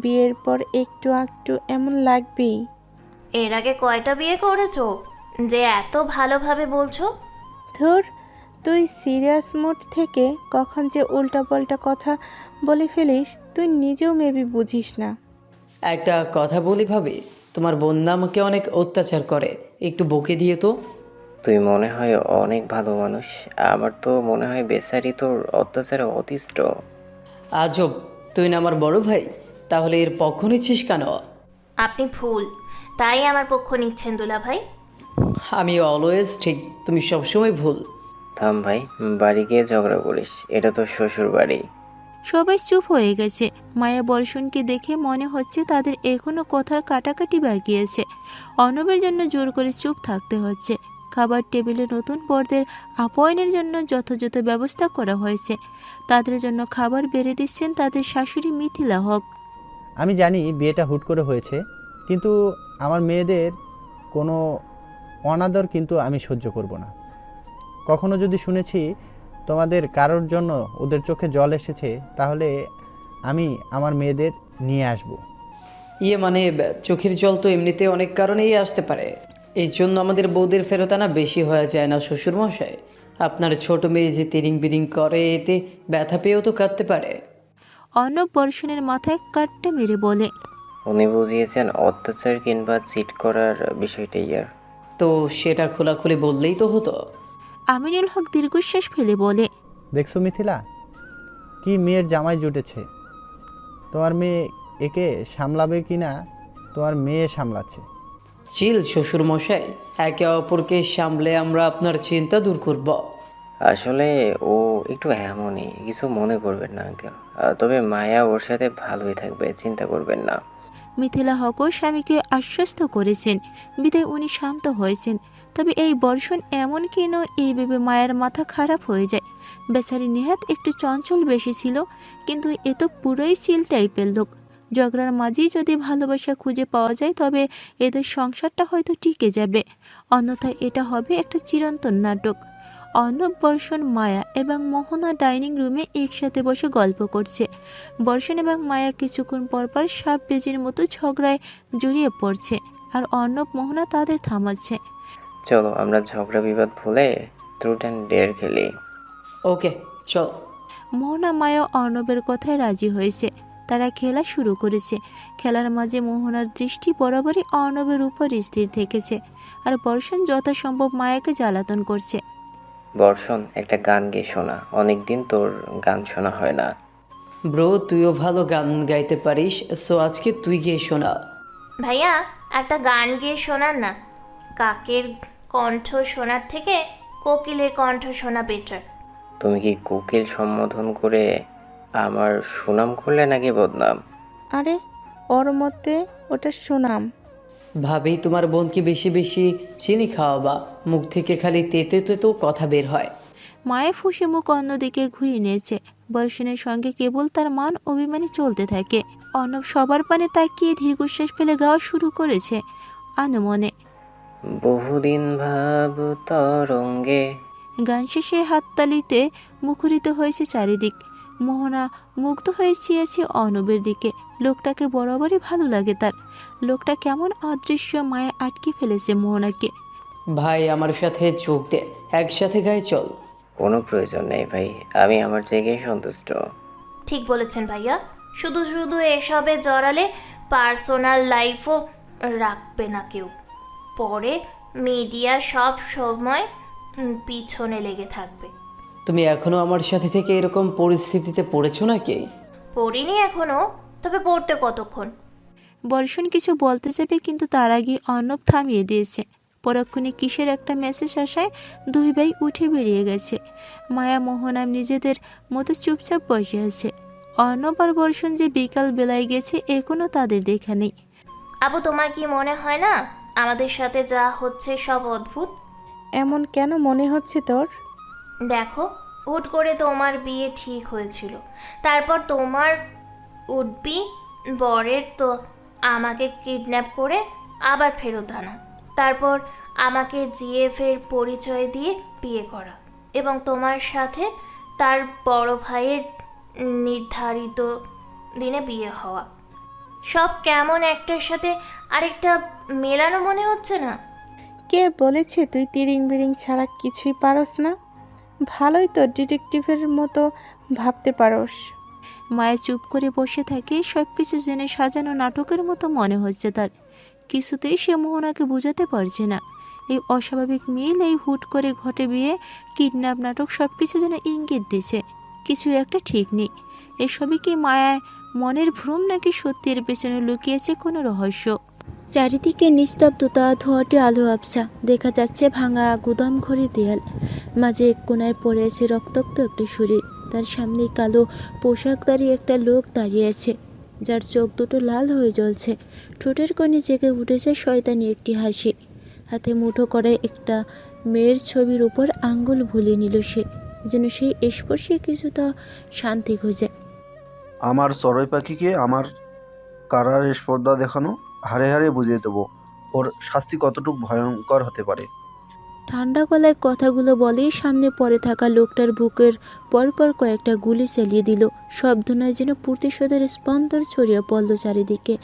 Speaker 9: বিয়ের পর একটু একটু এমন লাগবেই।
Speaker 1: এর আগে কয়টা বিয়ে করেছো যে এত ভালোভাবে বলছো?
Speaker 9: ধুর, তুই সিরিয়াস মুড থেকে কখন যে উল্টাপাল্টা কথা বলে ফেলিস তুই নিজেও মেবি বুঝিস না।
Speaker 3: একটা কথা বলি ভাবি, তোমার বোন আমাকে অনেক অত্যাচার করে, একটু বকে দিয়ে তো।
Speaker 10: তুই মনে হয় অনেক ভালো মানুষ, আমার তো মনে হয় বেচারি তোর অত্যাচারে অতিষ্ঠ।
Speaker 3: আজব, তুই না আমার বড় ভাই, তাহলে এর পক্ষ নিচ্ছিস কেন?
Speaker 1: আপনি ভুল, তাই আমার পক্ষ নিচ্ছেন দুলা ভাই।
Speaker 3: আমি অলওয়েজ ঠিক, তুমি সবসময় ভুল।
Speaker 10: থাম ভাই, বাড়ি গিয়ে ঝগড়া করিস, এটা তো শ্বশুর বাড়ি।
Speaker 2: সবাই চুপ হয়ে গেছে। মায়া বর্ষণকে দেখে মনে হচ্ছে তাদের এখনো কথার কাটাকাটি বাকি আছে। অর্ণবের জন্য জোর করে চুপ থাকতে হচ্ছে। খাবার টেবিলে নতুন বরদের আপ্যায়নের জন্য যথাযথ ব্যবস্থা করা হয়েছে। তাদের জন্য খাবার বেড়ে দিচ্ছেন তাদের শাশুড়ি মিথিলা হক।
Speaker 4: আমি জানি বিয়েটা হুট করে হয়েছে, কিন্তু আমার মেয়েদের কোনো অনাদর কিন্তু আমি সহ্য করব না। কখনো যদি শুনেছি তোমাদের কারোর জন্য ওদের চোখে জল এসেছে, তাহলে আমি আমার মেয়েদের নিয়ে আসব।
Speaker 3: ইয়ে মানে চোখের জল তো এমনিতে অনেক কারণেই আসতে পারে, এই জন্য আমাদের বউদের ফেরত আনা বেশি হয়ে যায় না শ্বশুরমশাই? আপনার ছোট মেয়ে যে তিরিং বিরিং করে, এতে ব্যথা পেয়েও তো কাঁদতে পারে।
Speaker 2: অর্ণব বর্ষণের মাথায় কাটটা মেরে বলে,
Speaker 10: উনি বুঝিয়েছেন অত্যাচার কিংবা চিট করার বিষয়টা ইয়ার।
Speaker 3: তো সেটা খোলাখুলি বললেই তো হতো।
Speaker 2: আমিনুল হক দীর্ঘশ্বাস ফেলে বলে,
Speaker 4: দেখছো মিথিলা, কি মেয়ের জামাই জুটেছে। তোমার মেয়ে একে সামলাবে কি না তোমার মেয়ে সামলাচ্ছে।
Speaker 3: চিল শ্বশুরমশাই, একে অপরকে সামলে আমরা আপনার চিন্তা দূর করব।
Speaker 10: আসলে ও একটু এমনই, কিছু মনে করবেন না আঙ্কেল। তবে মায়া ওর সাথে ভালোই থাকবে, চিন্তা করবেন না।
Speaker 2: মিথিলা হকও স্বামীকে আশ্বস্ত করেছেন, বিদায় উনি শান্ত হয়েছেন। তবে এই বর্ষণ এমন কেন, এই ভেবে মায়ের মাথা খারাপ হয়ে যায়। বেচারি নেহাত একটু চঞ্চল বেশি ছিল, কিন্তু এ তো পুরোই চিল টাইপের লোক। ঝগড়ার মাঝেই যদি ভালোবাসা খুঁজে পাওয়া যায়, তবে এদের সংসারটা হয়তো টিকে যাবে, অন্যথায় এটা হবে একটা চিরন্তন নাটক। অর্ণব, বর্ষণ, মায়া এবং মোহনা ডাইনিং রুমে একসাথে বসে গল্প করছে। বর্ষণ এবং মায়া কিছুক্ষণ পরপর সাপ বেজির মতো ঝগড়ায় জড়িয়ে পড়ছে, আর অর্ণব, মোহনা তাদের থামাচ্ছে।
Speaker 10: চলো আমরা ঝগড়া বিবাদ ভুলে ট্রুথ অ্যান্ড ডেয়ার খেলি।
Speaker 3: ওকে চল।
Speaker 2: মোহনা, মায়া অর্ণবের কথায় রাজি হয়েছে। তারা খেলা শুরু করেছে। খেলার মাঝে মোহনার দৃষ্টি বরাবরই অর্ণবের উপর স্থির থেকেছে, আর বর্ষণ যথাসম্ভব মায়াকে জ্বালাতন করছে।
Speaker 10: বর্ষণ, একটা গান গেয়ে শোনা, অনেকদিন তোর গান শোনা হয় না।
Speaker 3: ব্রো, তুইও ভালো গান গাইতে পারিস, সো আজকে তুই গিয়ে শোনা।
Speaker 1: ভাইয়া একটা গান গেয়ে শোনান না। কাকের কণ্ঠ শোনার থেকে কোকিলের কণ্ঠ শোনা বেটার।
Speaker 10: তুমি কি কোকিল সম্বোধন করে আমার সুনাম করলে নাকি বদনাম?
Speaker 9: আরে ওর মতে ওটা সুনাম।
Speaker 3: ভাবি, তোমার বোনকে বেশি বেশি চিনি খাওয়াবা, মুখ থেকে খালি তেতে তেতো কথা বের হয়।
Speaker 2: মায়ের ফুসে মুখ অন্যদিকে ঘুরিয়ে নিয়েছে। বর্ষণের সঙ্গে কেবল তার মান অভিমানী চলতে থাকে। অর্ণব সবার পানে তাকিয়ে দীর্ঘশ্বাস ফেলে গাওয়া শুরু করেছে আনমনে।
Speaker 10: বহুদিন ভাব তরঙ্গে।
Speaker 2: গান শেষে হাততালিতে মুখরিত হয়েছে চারিদিক। মোহনা মুগ্ধ হয়ে চেয়েছে অর্ণবের দিকে। লোকটাকে বরাবরই ভালো লাগে তার। লোকটা কেমন অদৃশ্য মায়া আটকে ফেলেছে মোহনাকে।
Speaker 3: ভাই, আমার সাথে যোগ দে, একসাথে গায়ে চল।
Speaker 10: কোনো প্রয়োজন নেই ভাই, আমি আমার জায়গায় সন্তুষ্ট।
Speaker 1: ঠিক বলেছেন ভাইয়া, শুধু শুধু এসবে জড়ালে পার্সোনাল লাইফও রাখবে না কেউ। পরে মিডিয়া সব সময় পিছনে লেগে থাকবে।
Speaker 3: তুমি এখনো আমার সাথে থেকে এরকম পরিস্থিতিতে পড়েছো নাকি?
Speaker 1: পড়িনি এখনো, তবে পড়তে কতক্ষণ।
Speaker 2: বর্ষণ কিছু বলতে যাবে, কিন্তু তার আগে অর্ণব থামিয়ে দিয়েছে। পরক্ষণে কিসের একটা মেসেজ আসায় দুই ভাই উঠে বেরিয়ে গেছে। মায়া, মোহনা নিজেদের মতো চুপচাপ বসে আছে। অর্ণব আর বর্ষণ যে বিকাল বেলায় গেছে এখনো তাদের দেখা নেই।
Speaker 1: আবু, তোমার কি মনে হয় না আমাদের সাথে যা হচ্ছে সব অদ্ভুত?
Speaker 9: এমন কেন মনে হচ্ছে তোর?
Speaker 1: দেখো, হুট করে তোমার বিয়ে ঠিক হয়েছিল, তারপর তোমার উডবি বরের তো আমাকে কিডন্যাপ করে আবার ফেরত আনা, তারপর আমাকে জিএফের পরিচয় দিয়ে বিয়ে করা, এবং তোমার সাথে তার বড় ভাইয়ের নির্ধারিত দিনে বিয়ে হওয়া। সব কেমন একটার সাথে আরেকটা মেলানো মনে হচ্ছে না?
Speaker 9: কে বলেছে তুই তিরিং বিরিং ছাড়া কিছুই পারস না? ভালোই তো ডিটেকটিভের মতো ভাবতে পারস।
Speaker 2: মায়া চুপ করে বসে থাকে। সব কিছু জেনে সাজানো নাটকের মতো মনে হচ্ছে তার। কিছুতেই সে মোহনাকে বোঝাতে পারছে না। এই অস্বাভাবিক মিল, এই হুট করে ঘটে বিয়ে, কিডন্যাপ নাটক, সব কিছু যেন ইঙ্গিত দিছে কিছু একটা ঠিক নেই। এসবই কি মায়ায় মনের ভ্রম, নাকি সত্যির পেছনে লুকিয়েছে কোনো রহস্য? চারিদিকে নিস্তব্ধতা, ধোঁয়াটে আলো আবছা। দেখা যাচ্ছে ভাঙা গুদাম ঘরের দেয়াল। মাঝে এক কোনায় পড়ে আছে রক্তাক্ত একটা শরীর। তার সামনে কালো পোশাকধারী একটা লোক দাঁড়িয়ে আছে, যার চোখ দুটো লাল হয়ে জ্বলছে। ঠোঁটের কোণে জেগে উঠেছে শয়তানি একটি হাসি। হাতে মুঠো করে একটা মেয়ের ছবির উপর আঙ্গুল ভুলিয়ে নিল সে, যেন সেই স্পর্শে কিছুটা শান্তি খোঁজে।
Speaker 11: আমার চড়ুই পাখিকে আমার কারার স্পর্ধা দেখানো হাড়ে হাড়ে বুঝিয়ে দেবো ওর শাস্তি কতটুকু ভয়ঙ্কর হতে পারে।
Speaker 2: ঠান্ডা গলায় কথাগুলো বলেই সামনে পড়ে থাকা লোকটার বুকের পরপর কয়েকটা গুলি চালিয়ে দিল। শব্দ নয়, যেন প্রতিশোধের স্পন্দন ছড়িয়ে পড়ল চারিদিকে।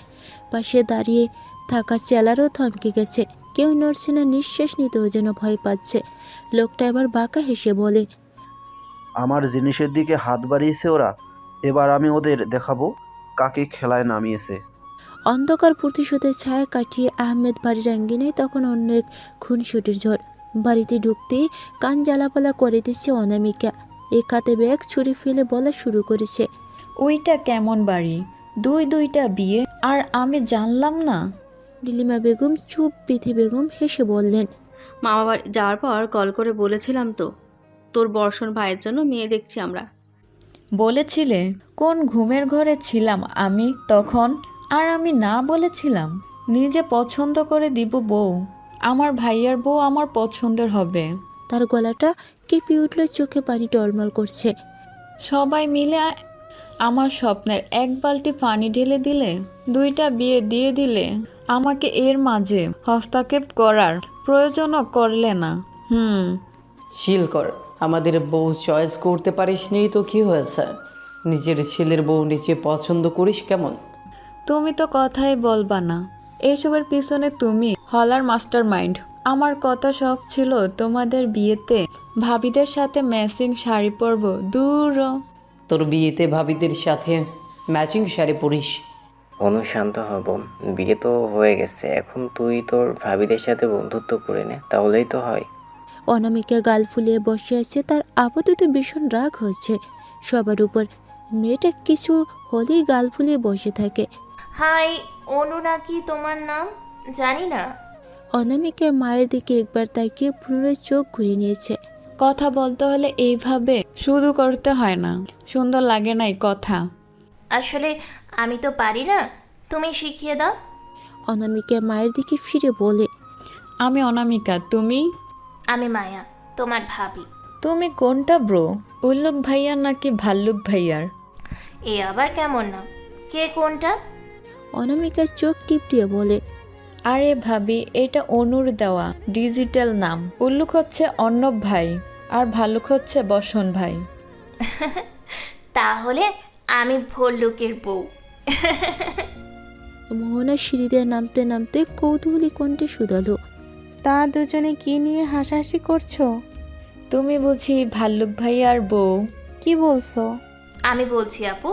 Speaker 2: পাশে দাঁড়িয়ে থাকা চেলারও থমকে গেছে, কেউ নড়ছে না, নিঃশ্বাস নিতেও যেন ভয় পাচ্ছে। লোকটা এবার বাঁকা হেসে বলে,
Speaker 11: আমার জিনিসের দিকে হাত বাড়িয়েছে ওরা, এবার আমি ওদের দেখাবো কাকে খেলায় নামিয়েছে।
Speaker 2: অন্ধকার প্রতিশোধের ছায়া কাটিয়ে আহমেদ বাড়ির আঙ্গিনায় তখন অন্য এক খুনসুটির ঝড়। বাড়িতে ঢুকতেই কান জ্বালাপালা করে দিচ্ছে অনামিকা। এক হাতে ব্যাগ ছুরি ফেলে বলা শুরু করেছে,
Speaker 12: ওইটা কেমন বাড়ি, দুইটা বিয়ে, আর আমি জানলাম না।
Speaker 2: নীলিমা বেগম চুপ। প্রীতি বেগম হেসে বললেন,
Speaker 7: মামা বাড়ি যাওয়ার পর কল করে বলেছিলাম তো, তোর বর্ষণ ভাইয়ের জন্য মেয়ে দেখছি আমরা।
Speaker 12: বলেছিলে কোন ঘুমের ঘরে ছিলাম আমি তখন, আর আমি না বলেছিলাম নিজে পছন্দ করে দিব বউ, আমার ভাইয়ার বউ আমার পছন্দের হবে।
Speaker 2: তার গলাটা কেঁপে উঠল, চোখে পানি টলমল করছে।
Speaker 12: সবাই মিলে আমার স্বপ্নের এক বালতি পানি ঢেলে দিলে, দুইটা বিয়ে দিয়ে দিলে, আমাকে এর মাঝে হস্তক্ষেপ করার প্রয়োজনও করলে না।
Speaker 3: চিল কর, আমাদের বউ চয়েস করতে পারিস নি তো কি হয়েছে? নিজের ছেলের বউ নিজে পছন্দ করিস কেমন?
Speaker 12: তুমি তো কথাই বলবা না, এইসবের পিছনে তুমি হলার মাস্টার মাইন্ড। আমার কত শখ ছিল তোমাদের বিয়েতে ভাবিদের সাথে ম্যাচিং শাড়ি পরবো। দূর,
Speaker 3: তোর বিয়েতে ভাবিদের সাথে ম্যাচিং শাড়ি পরিস?
Speaker 10: অনুশান্ত হব, বিয়ে তো হয়ে গেছে, এখন তুই তোর ভাবিদের সাথে বন্ধুত্ব করে নে, তাহলেই তো হয়।
Speaker 2: অনামিকা গাল ফুলিয়ে বসে আছে। তার আপাতত ভীষণ রাগ হচ্ছে সবার উপর। মেয়েটা কিছু হলেই গাল ফুলিয়ে বসে থাকে।
Speaker 1: হাই, অনু নাকি তোমার নাম? জানি না।
Speaker 2: অনামিকা মায়ের দিকে একবার তাকিয়ে পুনরায় চোখ ঘুরিয়ে নিয়েছে।
Speaker 12: কথা বলতে হলে এইভাবে শুরু করতে হয় না, সুন্দর লাগে না এই কথা।
Speaker 1: আসলে আমি তো পারি না, তুমি শিখিয়ে দাও।
Speaker 2: অনামিকা মায়ের দিকে ফিরে বলে,
Speaker 12: আমি অনামিকা, তুমি?
Speaker 1: আমি মায়া, তোমার ভাবি।
Speaker 12: তুমি কোনটা ব্রো, উল্লুক ভাইয়ার নাকি ভাল্লুক ভাইয়ার?
Speaker 1: এ আবার কেমন নাম? কে কোনটা?
Speaker 2: অনামিকার চোখ টিপটিয়ে বলে,
Speaker 12: আরে ভাবি, এটা অনুর দেওয়া ডিজিটাল নাম। উল্লুক হচ্ছে অর্ণব ভাই, আর ভাল্লুক হচ্ছে বসন ভাই।
Speaker 1: তাহলে আমি ভল্লুকের বউ।
Speaker 2: মোহনা সিঁড়ি দিয়ে নামতে নামতে কৌতূহলী কণ্ঠে শুধালো,
Speaker 9: তা দুজনে কি নিয়ে হাসাহাসি করছো?
Speaker 12: তুমি বুঝি ভাল্লুক ভাইয়ার বউ?
Speaker 9: কি বলছো?
Speaker 1: আমি বলছি আপু।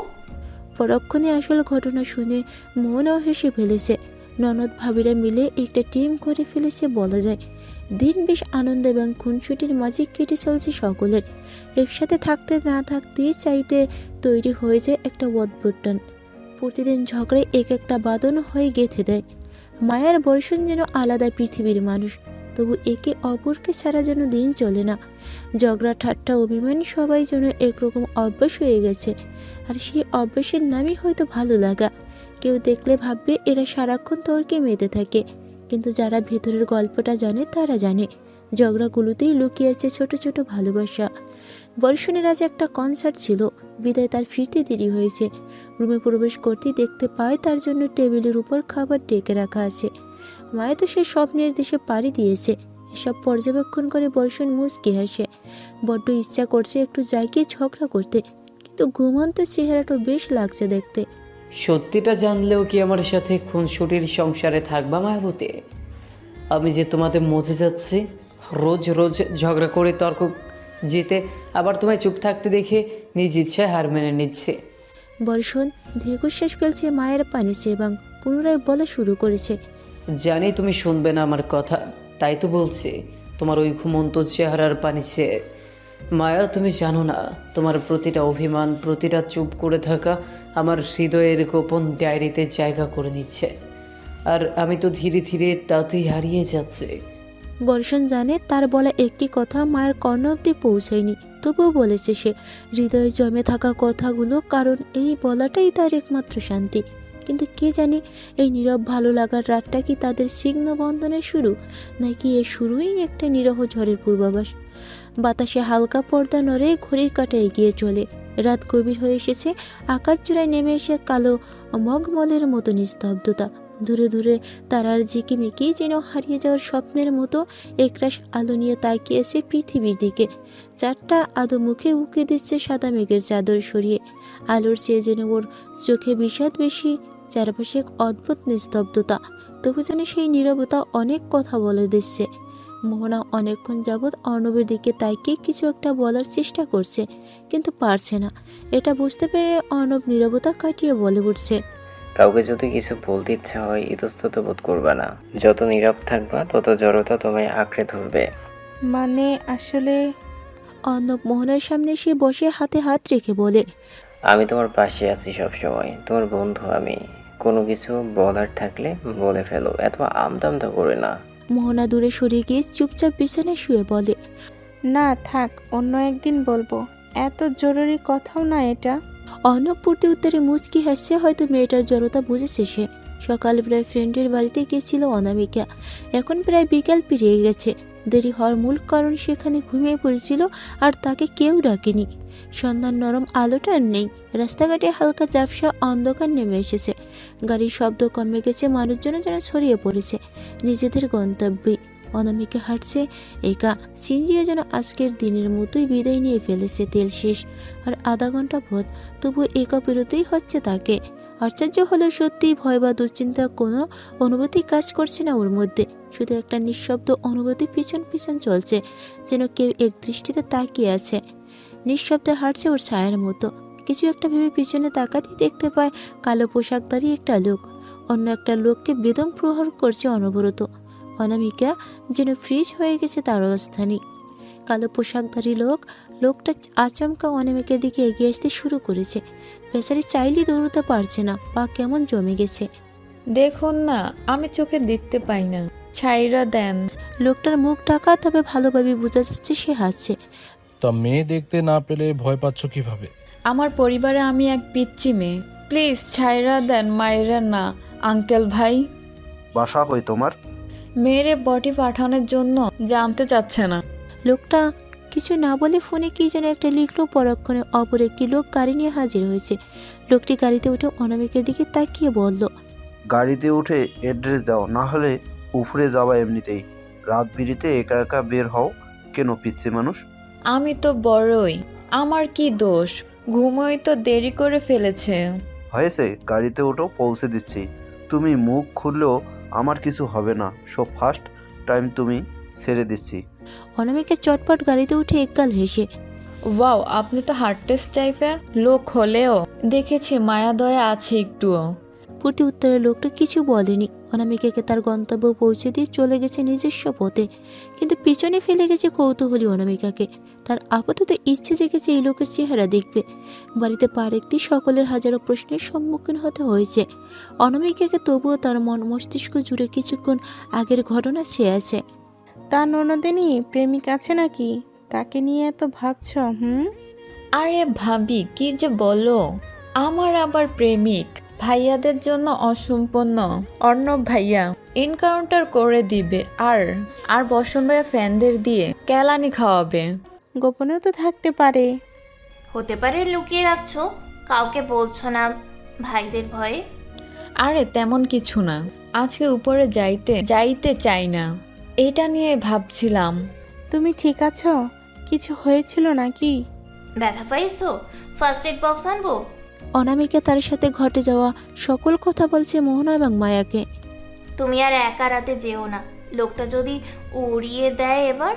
Speaker 2: পরক্ষণে আসল ঘটনা শুনে মোহনাও হেসে ফেলেছে। ননদ ভাবিরা মিলে একটা টিম করে ফেলেছে বলা যায়। দিন বেশ আনন্দ এবং খুনসুটির মাঝে কেটে চলছে সকলের। একসাথে থাকতে না থাকতেই চাইতে তৈরি হয়ে যায় একটা অদ্ভুত টান। প্রতিদিন ঝগড়ায় এক একটা বাদন হয়ে গেঁথে দেয়। মায়ার বর্ষণ যেন আলাদা পৃথিবীর মানুষ, তবু একে অপরকে ছাড়া যেন দিন চলে না। ঝগড়া, ঠাট্টা, অভিমান সবাই যেন একরকম অভ্যাস হয়ে গেছে। আর সেই অভ্যাসের নামই হয়তো ভালো লাগা। কেউ দেখলে ভাববে এরা সারাক্ষণ তর্কে মেতে থাকে, কিন্তু যারা ভেতরের গল্পটা জানে তারা জানে ঝগড়াগুলোতেই লুকিয়ে আছে ছোট ছোট ভালোবাসা। বর্ষণের আজ একটা কনসার্ট ছিল, বিদায় তার ফিরতে দেরি হয়েছে। রুমে প্রবেশ করতেই দেখতে পায় তার জন্য টেবিলের উপর খাবার ডেকে রাখা আছে। মায়া তো সে স্বপ্নের দেশে পাড়ি দিয়েছে। এসব পর্যবেক্ষণ করে বর্ষণ মুচকি হাসে। বড্ড ইচ্ছা করছে একটু জায়গায় ঝগড়া করতে, কিন্তু ঘুমন্ত চেহারাটা বেশ লাগছে দেখতে।
Speaker 3: সত্যিটা জানলেও কি আমার সাথে খুনসুটির সংসারে থাকবা মায়াবতী? আমি যে তোমাদের মজে যাচ্ছি, রোজ রোজ ঝগড়া করে তর্ক জিতে আবার তোমায় চুপ থাকতে দেখে নিজ ইচ্ছায় হার মেনে নিচ্ছে।
Speaker 2: বর্ষণ দীর্ঘশ্বাস ফেলছে মায়ের পানিছে এবং পুনরায় বলা শুরু করেছে,
Speaker 3: জানি তুমি শুনবে না আমার কথা, তাই তো বলছি। তোমার ওই ঘুমন্ত চেহারার পানিছে মায়া, তুমি জানো না তোমার প্রতিটা অভিমান, প্রতিটা চুপ করে থাকা আমার হৃদয়ের গোপন ডায়েরিতে জায়গা করে নিচ্ছে। আর আমি তো ধীরে ধীরে তাতেই হারিয়ে যাচ্ছে।
Speaker 2: বর্ষণ জানে তার বলা একটি কথা মায়ের কর্ণ অব্দি পৌঁছায়নি, তবুও বলেছে সে হৃদয়ে জমে থাকা কথাগুলো, কারণ এই বলাটাই তার একমাত্র শান্তি। কিন্তু কে জানে এই নীরব ভালো লাগার রাতটা কি তাদের ছিন্ন বন্ধনের শুরু, নাকি এ শুরুই একটা নিরহ ঝড়ের পূর্বাভাস। বাতাসে হালকা পর্দা নড়ে, ঘড়ির কাঁটা এগিয়ে চলে। রাত গভীর হয়ে এসেছে, আকাশ জোড়ায় নেমে এসে কালো মগমলের মতো নিস্তব্ধতা। দূরে দূরে তারার ঝিকিমিকি যেন হারিয়ে যাওয়ার স্বপ্নের মতো একরাশ আলো নিয়ে তাকিয়েছে পৃথিবীর দিকে। চারটা আদো মুখে উঁকে দিচ্ছে সাদা মেঘের চাদর সরিয়ে। আলোর চেয়ে যেন ওর চোখে বিষাদ বেশি, চারপাশে এক অদ্ভুত নিস্তব্ধতা। তবু যেন সেই নীরবতা অনেক কথা বলে দিচ্ছে। মোহনা অনেকক্ষণ যাবৎ অর্ণবের দিকে তাকিয়ে কিছু একটা বলার চেষ্টা করছে, কিন্তু পারছে না। এটা বুঝতে পেরে অর্ণব নীরবতা কাটিয়ে বলে উঠছে,
Speaker 10: কাউকে যদি কিছু বলতে ইচ্ছা হয় ইতস্তত বোধ করবে না। যত নীরব থাকবা তত জড়তা তোমায় আঁকড়ে ধরবে।
Speaker 9: মানে আসলে
Speaker 2: অর্ণব মোহনার সামনে এসে বসে হাতে হাত রেখে বলে,
Speaker 10: আমি তোমার পাশে আছি সবসময়, তোমার বন্ধু আমি। কোনো কিছু বলার থাকলে বলে ফেলো, এত আমদামদা করে না।
Speaker 2: মোহনা দূরে সরে গিয়ে চুপচাপ বিছানায় শুয়ে বলে,
Speaker 9: না থাক, অন্য একদিন বলবো, এত জরুরি কথাও না এটা।
Speaker 2: অর্ণব পূর্তি উত্তরে মুচকি হাসছে। হয়তো মেয়েটার জড়তা বুঝেছে সে। সকাল প্রায় ফ্রেন্ডের বাড়িতে গেছিল অনামিকা, এখন প্রায় বিকাল পেরিয়ে গেছে। দেরি হওয়ার মূল কারণ সেখানে ঘুমিয়ে পড়েছিল আর তাকে কেউ ডাকেনি। সন্ধ্যার নরম আলোটা আর নেই। রাস্তাঘাটে হালকা ঝাপসা অন্ধকার নেমে এসেছে। গাড়ির শব্দ কমে গেছে, মানুষজন যেন ছড়িয়ে পড়েছে নিজেদের গন্তব্যে। অনামিকা হাঁটছে একা। সিনজিও যেন আজকের দিনের মতোই বিদায় নিয়ে ফেলেছে। তেল শেষ আর আধা ঘন্টা পথ, তবু একা বেরোতেই হচ্ছে তাকে। আশ্চর্য হলো, সত্যি ভয় বা দুশ্চিন্তা কোনো অনুভূতি কাজ করছে না ওর মধ্যে। শুধু একটা নিঃশব্দ অনুভূতি পিছন পিছন চলছে, যেন কেউ এক দৃষ্টিতে তাকিয়ে আছে। নিঃশব্দে হাঁটছে ওর ছায়ার মতো। কিছু একটা ভেবে পিছনে তাকাতেই দেখতে পায় কালো পোশাকধারী একটা লোক অন্য একটা লোককে বেদম প্রহার করছে অনবরত। অনামিকা যেন ফ্রিজ হয়ে গেছে তার অবস্থানে। কালো পোশাকধারী লোকটা আচমকা অনামিকার দিকে এগিয়ে আসতে শুরু করেছে। বেচারি চাইলেই দৌড়তে পারছে না, পা কেমন জমে গেছে।
Speaker 12: দেখুন না, আমি চোখে দেখতে পাই না, ছাইরা দেন।
Speaker 2: লোকটার মুখ ঢাকা, তবে ভালোভাবে বোঝা যাচ্ছে সে হাসছে।
Speaker 13: তা মেয়ে দেখতে না পেলে ভয় পাচ্ছ কিভাবে?
Speaker 12: আমার পরিবারে আমি এক পিচ্চি মেয়ে, প্লিজ ছাইরা দেন, মায়েরা না। আঙ্কেল ভাই,
Speaker 11: বাসা কই তোমার?
Speaker 12: মেয়েরে বডি পাঠানোর জন্য জানতে চাচ্ছে না।
Speaker 2: লোকটা কিছু না বলে ফোনে কি যেন একটা লিখলো। পরক্ষণে অপর একটি লোক গাড়ি নিয়ে হাজির হয়েছে। লোকটি গাড়িতে উঠে অনামিকার দিকে তাকিয়ে বলল,
Speaker 11: গাড়িতে উঠে অ্যাড্রেস দাও, না হলে উপরে যাবা এমনিতেই। রাত বিরিতে একা একা বের হও কেন পিচ্ছি মানুষ?
Speaker 12: আমি তো বড়ই, আমার কি দোষ? ঘুমোই তো দেরি করে ফেলেছে।
Speaker 11: হয়েছে, গাড়িতে উঠো, পৌঁছে দিচ্ছি। তুমি মুখ খুললেও আমার কিছু হবে না। সো ফার্স্ট টাইম তুমি ছেড়ে দিচ্ছি।
Speaker 2: অনামিকা চটপট গাড়িতে উঠে একগাল হেসে,
Speaker 12: ওয়াও, আপনি তো হার্টেস্ট টাইপের লোক হলেও দেখেছি মায়া দয়া আছে একটুও।
Speaker 2: প্রতি উত্তরে লোকটা কিছু বলেনি। অনামিকাকে তার গন্তব্য পৌঁছে দিয়ে চলে গেছে নিজস্ব পথে, কিন্তু পিছনে ফেলে গেছে কৌতূহলী অনামিকাকে। তার আপাতত ইচ্ছে জেগেছে এই লোকের চেহারা দেখবে। বাড়িতে পা রাখতে সকলের হাজারো প্রশ্নের সম্মুখীন হতে হয়েছে অনামিকাকে, তবুও তার মন মস্তিষ্ক জুড়ে কিছুক্ষণ আগের ঘটনা ছেয়ে আছে।
Speaker 9: তার ননদিনী প্রেমিক আছে নাকি? কাকে নিয়ে এত ভাবছ?
Speaker 12: আরে ভাবি, কি যে বলো, আমার আবার প্রেমিক। ভাইয়াদের জন্য অসম্পূর্ণ। অর্ণব ভাইয়া এনকাউন্টার করে দিবে আর বসন ভাইয়া ফ্যানদের দিয়ে কেলানি খাওয়াবে।
Speaker 9: গোপনেও তো থাকতে পারে।
Speaker 1: হতে পারে লুকিয়ে রাখছো, কাউকে বলছো না ভাইদের ভয়ে।
Speaker 12: আরে তেমন কিছু না, আজকে উপরে যাইতে চাই না, এটা নিয়ে ভাবছিলাম।
Speaker 9: তুমি ঠিক আছো? কিছু হয়েছিল নাকি?
Speaker 1: ব্যথা পাইছো? ফার্স্ট এড বক্স আনবো?
Speaker 2: অনামিকা তার সাথে ঘটে যাওয়া সকল কথা বলছে মোহনা এবং মায়াকে।
Speaker 1: তুমি আর একা রাতে যেও না, লোকটা যদি উড়িয়ে দেয় এবার।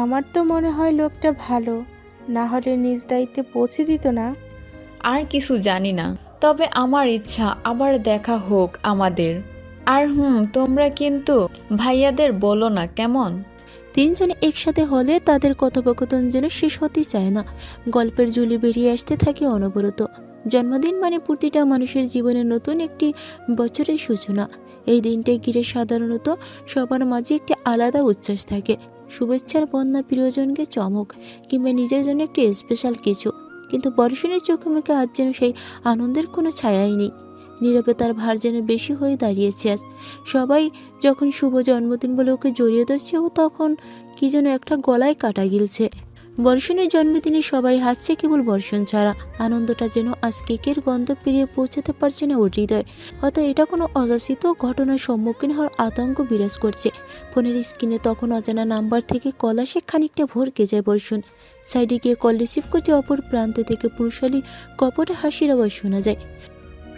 Speaker 9: আমার তো মনে হয় লোকটা ভালো, না হলে নিজ দায়িত্বে পৌঁছে দিত না।
Speaker 12: আর কিছু জানি না, তবে আমার ইচ্ছা আবার দেখা হোক আমাদের। আর তোমরা কিন্তু ভাইয়াদের বলো না কেমন?
Speaker 2: তিনজনে একসাথে হলে তাদের কথোপকথন যেন শেষ হতে চায় না। গল্পের ঝুলি বেরিয়ে আসতে থাকে অনবরত। জন্মদিন মানে প্রতিটা মানুষের জীবনে নতুন একটি বছরের সূচনা। এই দিনটা ঘিরে সাধারণত সবার মাঝে একটি আলাদা উচ্ছ্বাস থাকে। শুভেচ্ছার বন্যা, প্রিয়জনকে চমক, কিংবা নিজের জন্য একটি স্পেশাল কিছু। কিন্তু বর্ষণের চোখে মুখে আজ যেন সেই আনন্দের কোনো ছায়াই নেই। নীরবে তার ভার যেন বেশি হয়ে দাঁড়িয়েছে আজ। সবাই যখন শুভ জন্মদিন বলে ওকে জড়িয়ে ধরছে, ও তখন কি যেন একটা গলায় কাটা গিলছে। বর্ষণের জন্মদিনে সবাই হাসছে, কেবল বর্ষণ ছাড়া। আনন্দটা যেন আজ কেকের গন্ধ পেরিয়ে পৌঁছাতে পারছে না ওর হৃদয়। হয়তো এটা কোনো অযাচিত ঘটনার সম্মুখীন হওয়ার আতঙ্ক বিরাজ করছে। ফোনের স্ক্রিনে তখন অজানা নাম্বার থেকে কল আসে, খানিকটা ভরকে যায় বর্ষণ। সাইডে গিয়ে কল রিসিভ করতে অপর প্রান্তে থেকে পুরুষালী কপটে হাসির আওয়াজ শোনা যায়।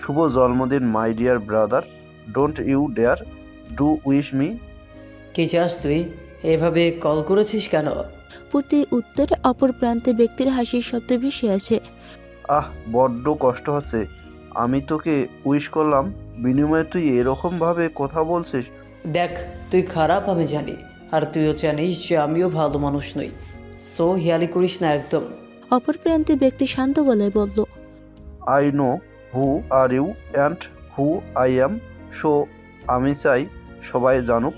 Speaker 11: শুভ জন্মদিন my dear brother, don't you dare do wish me.
Speaker 3: কি চাস তুই? এভাবে কল করেছিস কেন?
Speaker 2: প্রতি উত্তরে অপর প্রান্তে ব্যক্তির হাসির শব্দ ভেসে আসে।
Speaker 11: বড্ড কষ্ট হচ্ছে। আমি তোকে উইশ করলাম, বিনিময়ে তুই এরকমভাবে কথা বলছিস।
Speaker 3: দেখ, তুই খারাপ আমি জানি, আর তুইও জানিস যে আমিও ভালো মানুষ নই। সো হিয়ালি করিস না একদম।
Speaker 2: অপর প্রান্তে ব্যক্তি শান্ত গলায় বলল,
Speaker 11: I know who are you and who I am, so আমি চাই সবাই জানুক।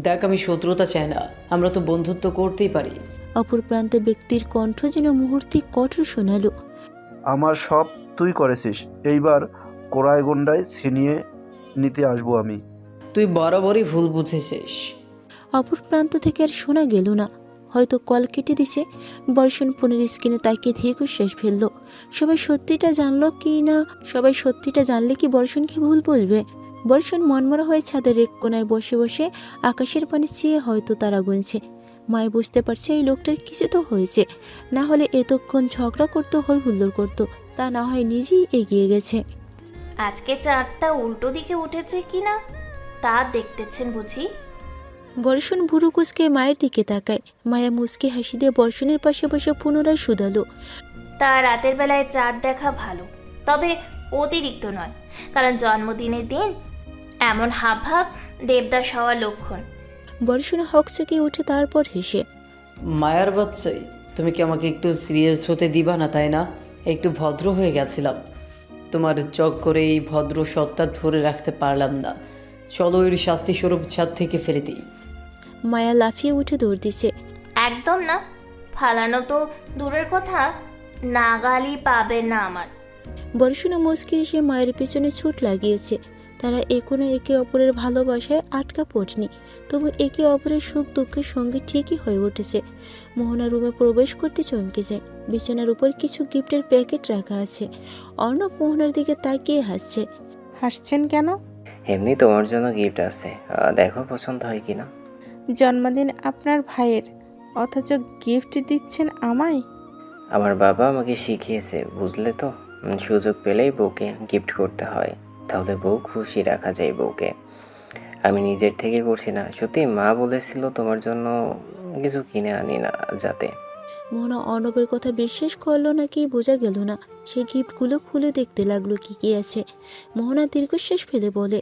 Speaker 3: দেখ, আমি শত্রুতা চাই না, আমরা তো বন্ধুত্ব করতেই পারি।
Speaker 2: অপর প্রান্তে ব্যক্তির কণ্ঠ যেন মুহূর্তে কঠোর শোনালো।
Speaker 11: আমার সব তুই করেছিস, এইবার কোরায় গন্ডায় ছিনিয়ে নিতে আসবো আমি।
Speaker 3: তুই বরাবরই ভুল বুঝেছিস।
Speaker 2: অপর প্রান্ত থেকে আর শোনা গেল না, হয়তো কল কেটে দিছে। বর্ষণ ফোনের স্ক্রিনে তাকিয়ে দীর্ঘশ্বাস ফেললো। সবাই সত্যিটা জানলে কি বর্ষণকে ভুল বুঝবে? বর্ষণ মনমরা হয়ে ছাদের এক কোনায় বসে বসে আকাশের পানি চেয়ে হয়তো তারা গুনছে। মায় বুঝতে পারছে এই লোকটার কিছু তো হয়েছে, না হলে এতক্ষণ ঝগড়া করতো, হই হুল্লোড় করতো, তা না হয় নিজেই এগিয়ে গেছে।
Speaker 1: আজকে চাঁদটা উল্টো দিকে উঠেছে কিনা তা দেখতেছেন বুঝি?
Speaker 2: বর্ষণ ভুরু কুচকে মায়ের দিকে তাকায়। মায়া মুচকি হাসি দিয়ে বর্ষণের পাশে বসে পুনরায় শুধালো,
Speaker 1: তা রাতের বেলায় চাঁদ দেখা ভালো, তবে অতিরিক্ত নয়, কারণ জন্মদিনের দিন এমন হাবভাব দেবদাস হওয়ার লক্ষণ।
Speaker 2: বর্ষণ হকচকে উঠে তারপর হেসে,
Speaker 3: মায়ার বাচ্চাই, তুমি কি আমাকে একটু সিরিয়াস হতে দিবা না, তাই না? একটু ভদ্র হয়ে গেছিলাম, তোমার চক করে এই ভদ্র সত্তা ধরে রাখতে পারলাম না। চলো এর শাস্তি স্বরূপ ছাদ থেকে ফেলে দিই।
Speaker 2: মায়া লাফিয়ে উঠে দৌড় দিছে।
Speaker 1: একদম না, ফালানো তো দূরের কথা, নাগালই পাবে না আমার।
Speaker 2: বর্ষণে মুচকি এসে মায়ের পেছনে ছুট লাগিয়েছে। তারা এখনো একে অপরের ভালোবাসায় আটকা পড়েনি, তবু একে অপরের সুখ দুঃখের সঙ্গে ঠিকই হয়ে উঠেছে। মোহনা রুমে প্রবেশ করতে চমকে যায়। বিছানার উপর কিছু গিফটের প্যাকেট রাখা আছে। অর্ণব মোহনার দিকে তাকিয়ে হাসছে।
Speaker 9: হাসছেন কেন?
Speaker 10: এমনি তোমার জন্য গিফট আছে, দেখো পছন্দ হয় কিনা।
Speaker 9: জন্মদিন আপনার ভাইয়ের, অথচ গিফট দিচ্ছেন আমায়?
Speaker 10: আমার বাবা আমাকে শিখিয়েছে, বুঝলে তো, সুযোগ পেলেই বউকে গিফট করতে হয়, তাহলে বউ খুশি রাখা যায় বউকে। আমি নিজের থেকে করছি না, সত্যি মা বলেছিল তোমার জন্য কিছু কিনে আনি না যাতে।
Speaker 2: মোহনা অর্ণবের কথা বিশ্বাস করলো নাকি বোঝা গেল না। সে গিফটগুলো খুলে দেখতে লাগলো কি কি আছে। মোহনা দীর্ঘশ্বাস ফেলে বলে,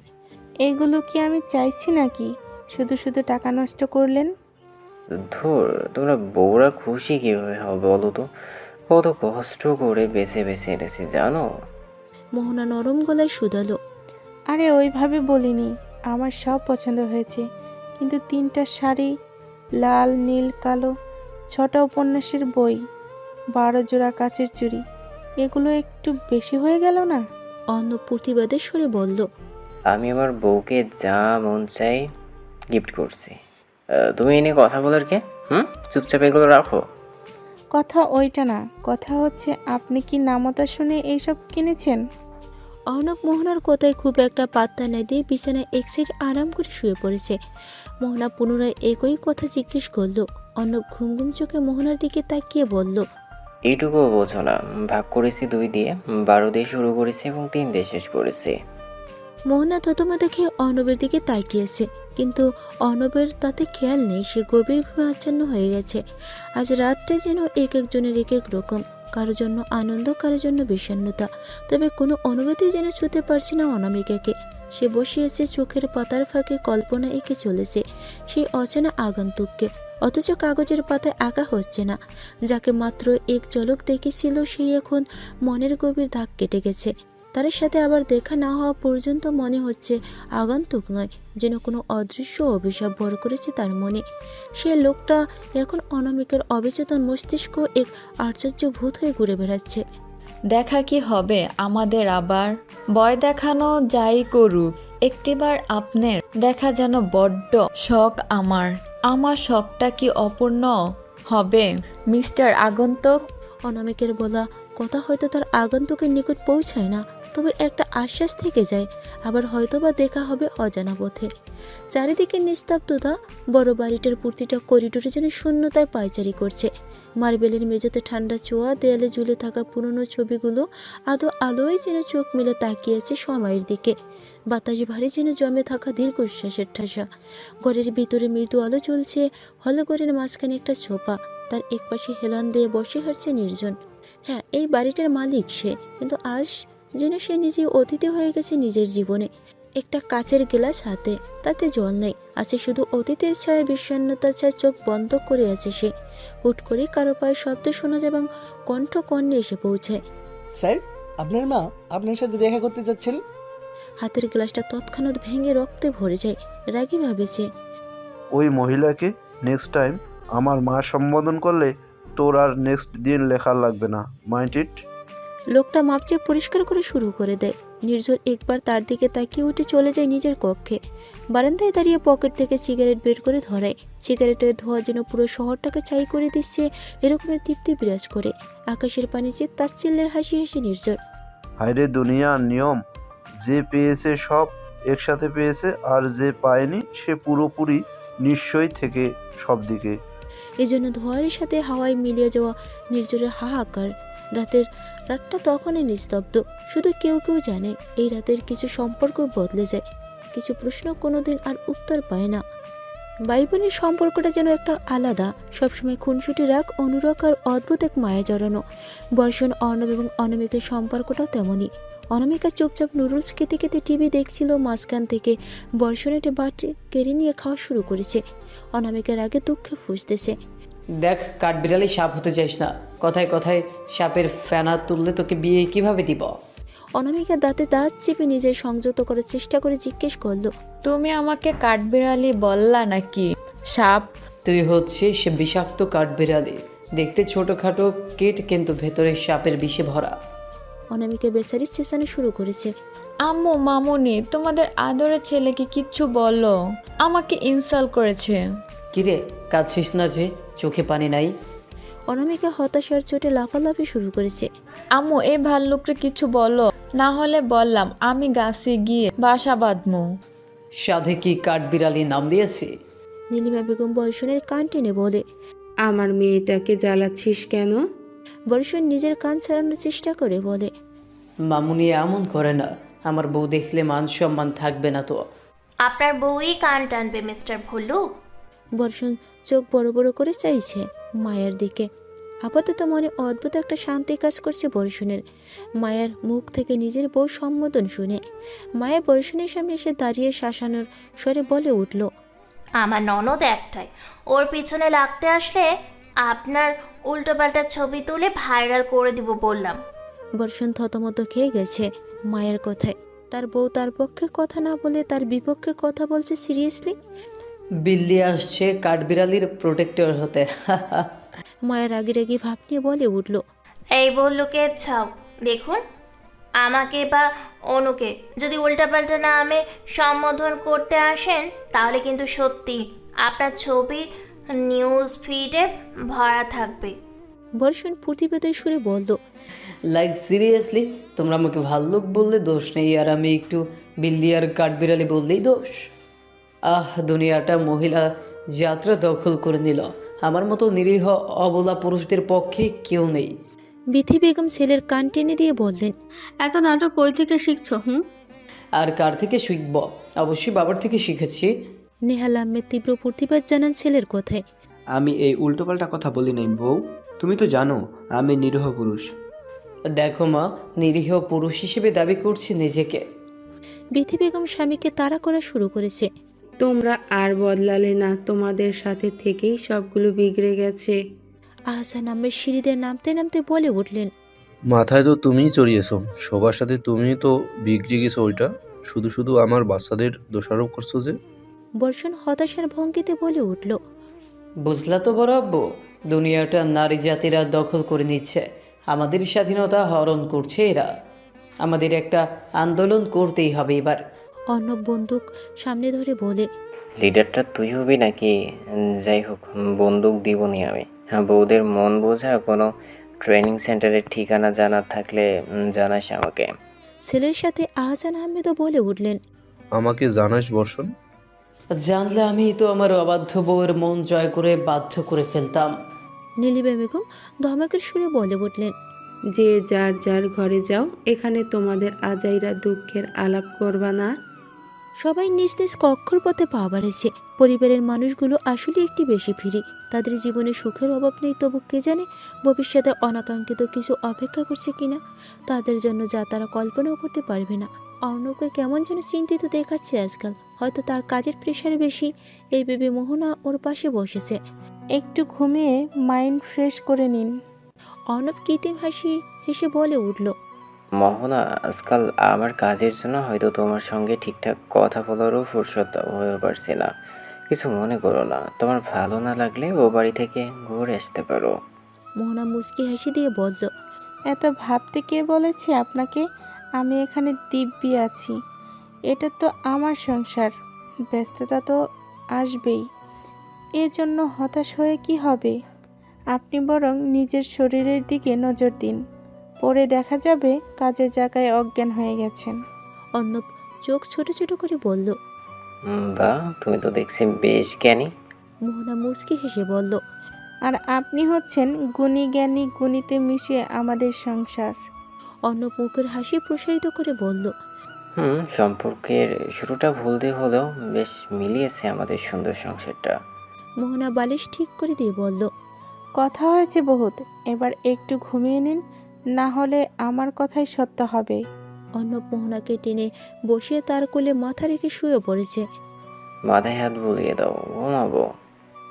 Speaker 9: এগুলো কি আমি চাইছি নাকি? শুধু শুধু টাকা নষ্ট করলেন।
Speaker 10: ধুর, তোমরা বউরা খুশি কীভাবে হবে বলো তো? কত কষ্ট করে বেছে বেছে এনেছি জানো।
Speaker 2: মোহনা নরম গলায় শুধালো,
Speaker 9: আরে ওইভাবে বলিনি, আমার সব পছন্দ হয়েছে, কিন্তু 3টা শাড়ি, লাল নীল কালো, 6টা উপন্যাসের বই, 12 জোড়া কাচের চুড়ি, এগুলো একটু বেশি হয়ে গেল না?
Speaker 2: অর্ণব প্রতিবাদের সুরে বলল,
Speaker 10: আমি আমার বউকে যা মন চাই গিফট করছি, তুমি এনে কথা বলার কে? চুপচাপ এগুলো রাখো।
Speaker 9: কথা ওইটা না, কথা হচ্ছে আপনি কি নামতা শুনে এইসব কিনেছেন?
Speaker 2: অর্ণব মোহনার কথায় খুব একটা পাত্তা না দিয়ে বিছানায় এক সাইড আরাম করে শুয়ে পড়েছে। মোহনা পুনরায় একই কথা জিজ্ঞেস করলো। অর্ণব ঘুম ঘুম চোখে মোহনার দিকে তাকিয়ে বলল,
Speaker 10: এইটুকুও বোঝো না, ভাগ করেছি 2 দিয়ে, 12 দিয়ে শুরু করেছি এবং 3 দিয়ে শেষ করেছি।
Speaker 2: মোহনা থতমত দেখে অর্ণবের দিকে তাকিয়েছে, কিন্তু অর্ণবের তাতে খেয়াল নেই। সে গভীর ঘুমে আচ্ছন্ন হয়ে গেছে। আজ রাতটা যেন এক একজনের এক এক রকম, কারোর জন্য আনন্দ, কারোর জন্য বিষণ্ণতা, তবে কোনো অনুভূতি যেন ছুঁতে পারছে না অনামিকাকে। সে বসে আছে, চোখের পাতার ফাঁকে কল্পনা এঁকে চলেছে সেই অচেনা আগন্তুককে, অথচ কাগজের পাতায় আঁকা হচ্ছে না। যাকে মাত্র এক ঝলক দেখেছিল সেই এখন মনের গভীর দাগ কেটে গেছে। তার সাথে আবার দেখা না হওয়া পর্যন্ত মনে হচ্ছে আগন্তুক নয়, যেন কোনো অদৃশ্য অভিশাপ ভর করেছে তার মনে। সে লোকটা এখন অনামিকার অবচেতন মস্তিষ্ক এক আশ্চর্য ভূত হয়ে ঘুরে বেড়াচ্ছে।
Speaker 12: দেখা কি হবে আমাদের আবার? ভয় দেখানো যাই করুক, একটিবার আপনার দেখা যেন বড্ড শখ আমার। আমার শখটা কি অপূর্ণ? হবে মিস্টার আগন্তুক।
Speaker 2: অনামিকের বলা কথা হয়তো তার আগন্তুকের নিকট পৌঁছায় না, তবে একটা আশ্বাস থেকে যায়, আবার হয়তোবা দেখা হবে অজানা পথে। চারিদিকে নিস্তব্ধতা, বড় বাড়িটার প্রতিটা করিডোরে যেন শূন্যতায় পায়চারি করছে। মার্বেলের মেঝেতে ঠান্ডা ছোঁয়া, দেয়ালে ঝুলে থাকা পুরনো ছবিগুলো আদো আলোয় যেন চোখ মেলে তাকিয়েছে সময়ের দিকে। বাতাস ভারী যেন জমে থাকা দীর্ঘশ্বাসের ঠাসা। ঘরের ভিতরে মৃদু আলো চলছে, হলঘরের মাঝখানে একটা সোফা, তার একপাশে হেলান দিয়ে বসে হাঁটছে নির্জন। হ্যাঁ, এই বাড়িটার মালিক সে, কিন্তু আজ যেন সে নিজে অতিথি হয়ে গেছে নিজের জীবনে। একটা কাচের গ্লাস হাতে, তাতে জল নেই, আছে শুধু অতীতের ছায়া, বিষণ্ণতার ছায়া। চোখ বন্ধ করে আছে সে। হুট করে কারো পায়ের শব্দ শোনা যায় এবং কণ্ঠ কর্ণে এসে পৌঁছায়।
Speaker 14: স্যার, আপনার মা আপনার সাথে দেখা করতে যাচ্ছেন।
Speaker 2: হাতের গ্লাসটা তৎক্ষণাৎ ভেঙে রক্তে ভরে যায়। রাগী ভাবেছে,
Speaker 11: ওই মহিলাকে নেক্সট টাইম আমার মা সম্বোধন করলে তোর আর নেক্সট দিন লেখা লাগবে না, মাইন্ড ইট।
Speaker 2: লোকটা মাপচে পরিষ্কার করে শুরু করে দেয়। নির্ঝর একবার তার দিকে তাকিয়ে উঠে চলে যায় নিজের কক্ষে। বারান্দায় দাঁড়িয়ে পকেট থেকে সিগারেট বের করে ধরায়। সিগারেটের ধোঁয়া যেন পুরো শহরটাকে ছাই করে দিচ্ছে, এরকমের তৃপ্তি বিরাজ করে। আকাশের পানি যে তাচ্ছিল্যের হাসি হাসি নির্ঝর।
Speaker 11: হায়রে দুনিয়ার নিয়ম, যে পেয়েছে সব একসাথে পেয়েছে, আর যে পায়নি সে পুরোপুরি নিশ্চয়ই থেকে সব দিকে।
Speaker 2: এই জন্য ধোঁয়ার সাথে হাওয়ায় মিলিয়ে যাওয়া নির্ঝরের হাহাকার। রাতটা তখনই নিস্তব্ধ। শুধু কেউ কেউ জানে এই রাতের কিছু সম্পর্ক বদলে যায়, কিছু প্রশ্ন কোনোদিন আর উত্তর পায় না। ভাই বোনের সম্পর্কটা যেন একটা আলাদা, সবসময় খুনসুটি রাগ, অনুরাগ আর অদ্ভুত এক মায়া জড়ানো। বর্ষণ, অর্ণব এবং অনামিকার সম্পর্কটাও তেমনই। অনামিকা চুপচাপ নুডলস খেতে খেতে টিভি দেখছিল, মাঝখান থেকে বর্ষণ একটা বাটি কেড়ে নিয়ে খাওয়া শুরু করেছে। অনামিকার আগে দুঃখে ফুঁসতেছে।
Speaker 3: দেখ, কাঠবিড়ালি সাপ হতে চাইস না। কথায় কথায় সাপের ফেনা তুললে তোকে বিয়ে কিভাবে দিব?
Speaker 2: অনামিকা দাঁতে দাঁত চেপে নিজের সংযত করার চেষ্টা করে জিজ্ঞেস করলো,
Speaker 12: তুমি আমাকে কাঠবিড়ালি বললা নাকি? সাপ?
Speaker 3: তুই হচ্ছে সে বিষাক্ত কাঠবিড়ালি, দেখতে ছোটখাটো কিট, কিন্তু ভেতরে সাপের বিষে ভরা।
Speaker 2: অনামিকা বেচারি চেঁচানো শুরু করেছে।
Speaker 12: আম্মু, মামুনি, তোমাদের আদরের ছেলেকে কিচ্ছু বলো, আমাকে ইনসাল্ট করেছে।
Speaker 3: কিরে, কাঁদছিস না যে? চোখে পানি নাই?
Speaker 2: অনামিকা হতাশার চোটে লাফালাফি শুরু করেছে।
Speaker 12: আম্মু, এই ভাল্লুকরে কিছু বলো, না হলে বললাম আমি গাছে গিয়ে বাসা বাঁধমু।
Speaker 3: সাধে কি কাঠবিড়ালি নাম দিয়েছি?
Speaker 2: নীলিমা বেগম বর্ষণের কান টেনে বলে,
Speaker 8: আমার মেয়েটাকে জ্বালাচ্ছিস কেন?
Speaker 2: বর্ষণ নিজের কান ছাড়ানোর চেষ্টা করে বলে,
Speaker 3: মামুনি এমন করে না, আমার বউ দেখলে মান সম্মান থাকবে না তো।
Speaker 1: আপনার বউই কান টানবে মিস্টার ভুল্লু।
Speaker 2: বর্ষণ চোখ বড় বড় করে চাইছে মায়ের দিকে। আপাতত মনে অদ্ভুত একটা শান্তি কাজ করছে বর্ষণের। মায়ের মুখ থেকে নিজের বউ সম্বোধন শুনে মায়া বর্ষণের সামনে এসে দাঁড়িয়ে শাসানোর স্বরে বলে উঠল,
Speaker 1: আমার ননদ একটাই, ওর পিছনে লাগতে আসলে আপনার উল্টোপাল্টা ছবি তুলে ভাইরাল করে দিব বললাম।
Speaker 2: বর্ষণ থতমত খেয়ে গেছে মায়ের কথায়। তার বউ তার পক্ষে কথা না বলে তার বিপক্ষে কথা বলছে সিরিয়াসলি।
Speaker 3: বিল্লি আসছে কাঠবিড়ালির প্রোটেক্টর হতে।
Speaker 2: মায়ের রাগি রাগি ভাব নিয়ে বলে উঠল,
Speaker 1: এই ভুল্লুকে ছাও, দেখুন আমাকে বা অনুকে যদি উল্টাপাল্টা নামে সম্বোধন করতে আসেন তাহলে কিন্তু সত্যি আপনার ছবি নিউজ ফিডে ভরা থাকবে।
Speaker 2: বর্ষণ প্রতিবেদের সুরে বলল,
Speaker 3: লাইক সিরিয়াসলি, তোমরা আমাকে ভাল্লুক বললে দোষ নেই, আর আমি একটু বিল্লি আর কাঠবিড়ালি বললেই দোষ? দুনিয়াটা মহিলা যাত্রা দখল করে নিল। আমার মতো নিরীহ অবলা পুরুষদের পক্ষে কেউ নেই।
Speaker 2: বিথি বেগম ছেলের কান টেনে দিয়ে বললেন,
Speaker 7: এত নাটক কই থেকে শিখছো?
Speaker 3: আর কার থেকে শিখব? অবশ্যই বাবার থেকে শিখেছি।
Speaker 2: নেহাল আহমেদ তীব্র প্রতিবাদ জানান ছেলের কথায়।
Speaker 6: আমি এই উল্টোপাল্টা কথা বলি নাই বউ, তুমি তো জানো আমি নিরীহ পুরুষ।
Speaker 3: দেখো মা, নিরীহ পুরুষ হিসেবে দাবি করছি নিজেকে।
Speaker 2: বিথি বেগম স্বামীকে তাড়া করা শুরু করেছে।
Speaker 8: তোমরা আর বদলালে না, তোমাদের সাথে থেকেই সবগুলো বিগড়ে গেছে।
Speaker 2: আহসান আহমেদ সিঁড়িতে নামতে নামতে বলে উঠলেন,
Speaker 15: মাথায় তো তুমিই চড়িয়েছো, সবার সাথে তুমি তো বিগড়ে গেছো। ওইটা শুধু শুধু আমার বাচ্চাদের দোষারোপ করছো যে।
Speaker 2: বর্ষণ হতাশার ভঙ্গিতে বলে উঠল,
Speaker 3: বুঝলা তো বড় আব্বু, দুনিয়াটা নারী জাতিরা দখল করে নিচ্ছে, আমাদের স্বাধীনতা হরণ করছে এরা। আমাদের একটা আন্দোলন করতেই হবে এবার।
Speaker 2: অর্ণব বন্দুক সামনে ধরে বলে,
Speaker 10: লিডারটা তুই হবি নাকি? যাই হোক, বন্দুক দিবনি আমি। বউদের মন বোঝা কোনো ট্রেনিং সেন্টারের ঠিকানা জানা থাকলে জানাস আমাকে।
Speaker 2: ছেলের সাথে আহসান আহমেদও বলে উঠলেন,
Speaker 15: আমাকে জানাস বর্ষণ।
Speaker 3: জানলে আমি তো আমার অবাধ্য বউয়ের মন জয় করে বাধ্য করে ফেলতাম।
Speaker 2: নীলিমা বেগম ধমকের সুরে বলে উঠলেন,
Speaker 8: যে যার যার ঘরে যাও, এখানে তোমাদের আজাইরা দুঃখের আলাপ করবা না।
Speaker 2: সবাই নিজ নিজ কক্ষর পথে পা বাড়েছে। পরিবারের মানুষগুলো আসলে একটি বেশি ফিরি। তাদের জীবনে সুখের অভাব নেই, তবু কে জানে ভবিষ্যতে অনাকাঙ্ক্ষিত কিছু অপেক্ষা করছে কিনা। তাদের জন্য যা তারা কল্পনাও করতে পারবে না। অর্ণবকে কেমন যেন চিন্তিত দেখাচ্ছে আজকাল, হয়তো তার কাজের প্রেশার বেশি। এই ভেবে মোহনা ওর পাশে বসেছে।
Speaker 9: একটু ঘুমিয়ে মাইন্ড ফ্রেশ করে নিন।
Speaker 2: অর্ণব কৃত্রিম হাসি হেসে বলে উঠল,
Speaker 10: মোহনা, আজকাল আমার কাজের জন্য হয়তো তোমার সঙ্গে ঠিকঠাক কথা বলারও ফুরসত হয়ে পারছি না। কিছু মনে করো না, তোমার ভালো না লাগলে ও বাড়ি থেকে ঘুরে আসতে পারো।
Speaker 2: মোহনা মুচকি হাসি দিয়ে বলল,
Speaker 9: এত ভাবতে কে বলেছে আপনাকে? আমি এখানে দিব্যি আছি। এটা তো আমার সংসার, ব্যস্ততা তো আসবেই। এর জন্য হতাশ হয়ে কি হবে? আপনি বরং নিজের শরীরের দিকে নজর দিন, পরে দেখা যাবে কাজের জায়গায় অজ্ঞান হয়ে গেছেন।
Speaker 2: অর্ণব চোখ ছোট ছোট করে বলল,
Speaker 10: বাহ, তুমি তো দেখছি বেশ জ্ঞানী।
Speaker 2: মোহনা মুচকি হেসে বলল,
Speaker 9: আর আপনি হচ্ছেন গুণী জ্ঞানী, গুণীতে মিশে আমাদের সংসার।
Speaker 2: অর্ণব মুখের হাসি প্রসারিত করে বলল,
Speaker 10: সম্পর্কের শুরুটা ভুল দিয়ে হলেও বেশ মিলিয়েছে আমাদের সুন্দর সংসারটা।
Speaker 2: মোহনা বালিশ ঠিক করে দিয়ে বলল,
Speaker 9: কথা হয়েছে বহুত, এবার একটু ঘুমিয়ে নিন, না হলে আমার কথাই সত্য হবে।
Speaker 2: অর্ণব মোহনাকে টেনে বসিয়ে তার কোলে মাথা রেখে শুয়ে পড়েছে।
Speaker 10: মাথায় হাত বুলিয়ে দাও, ঘুমাবো।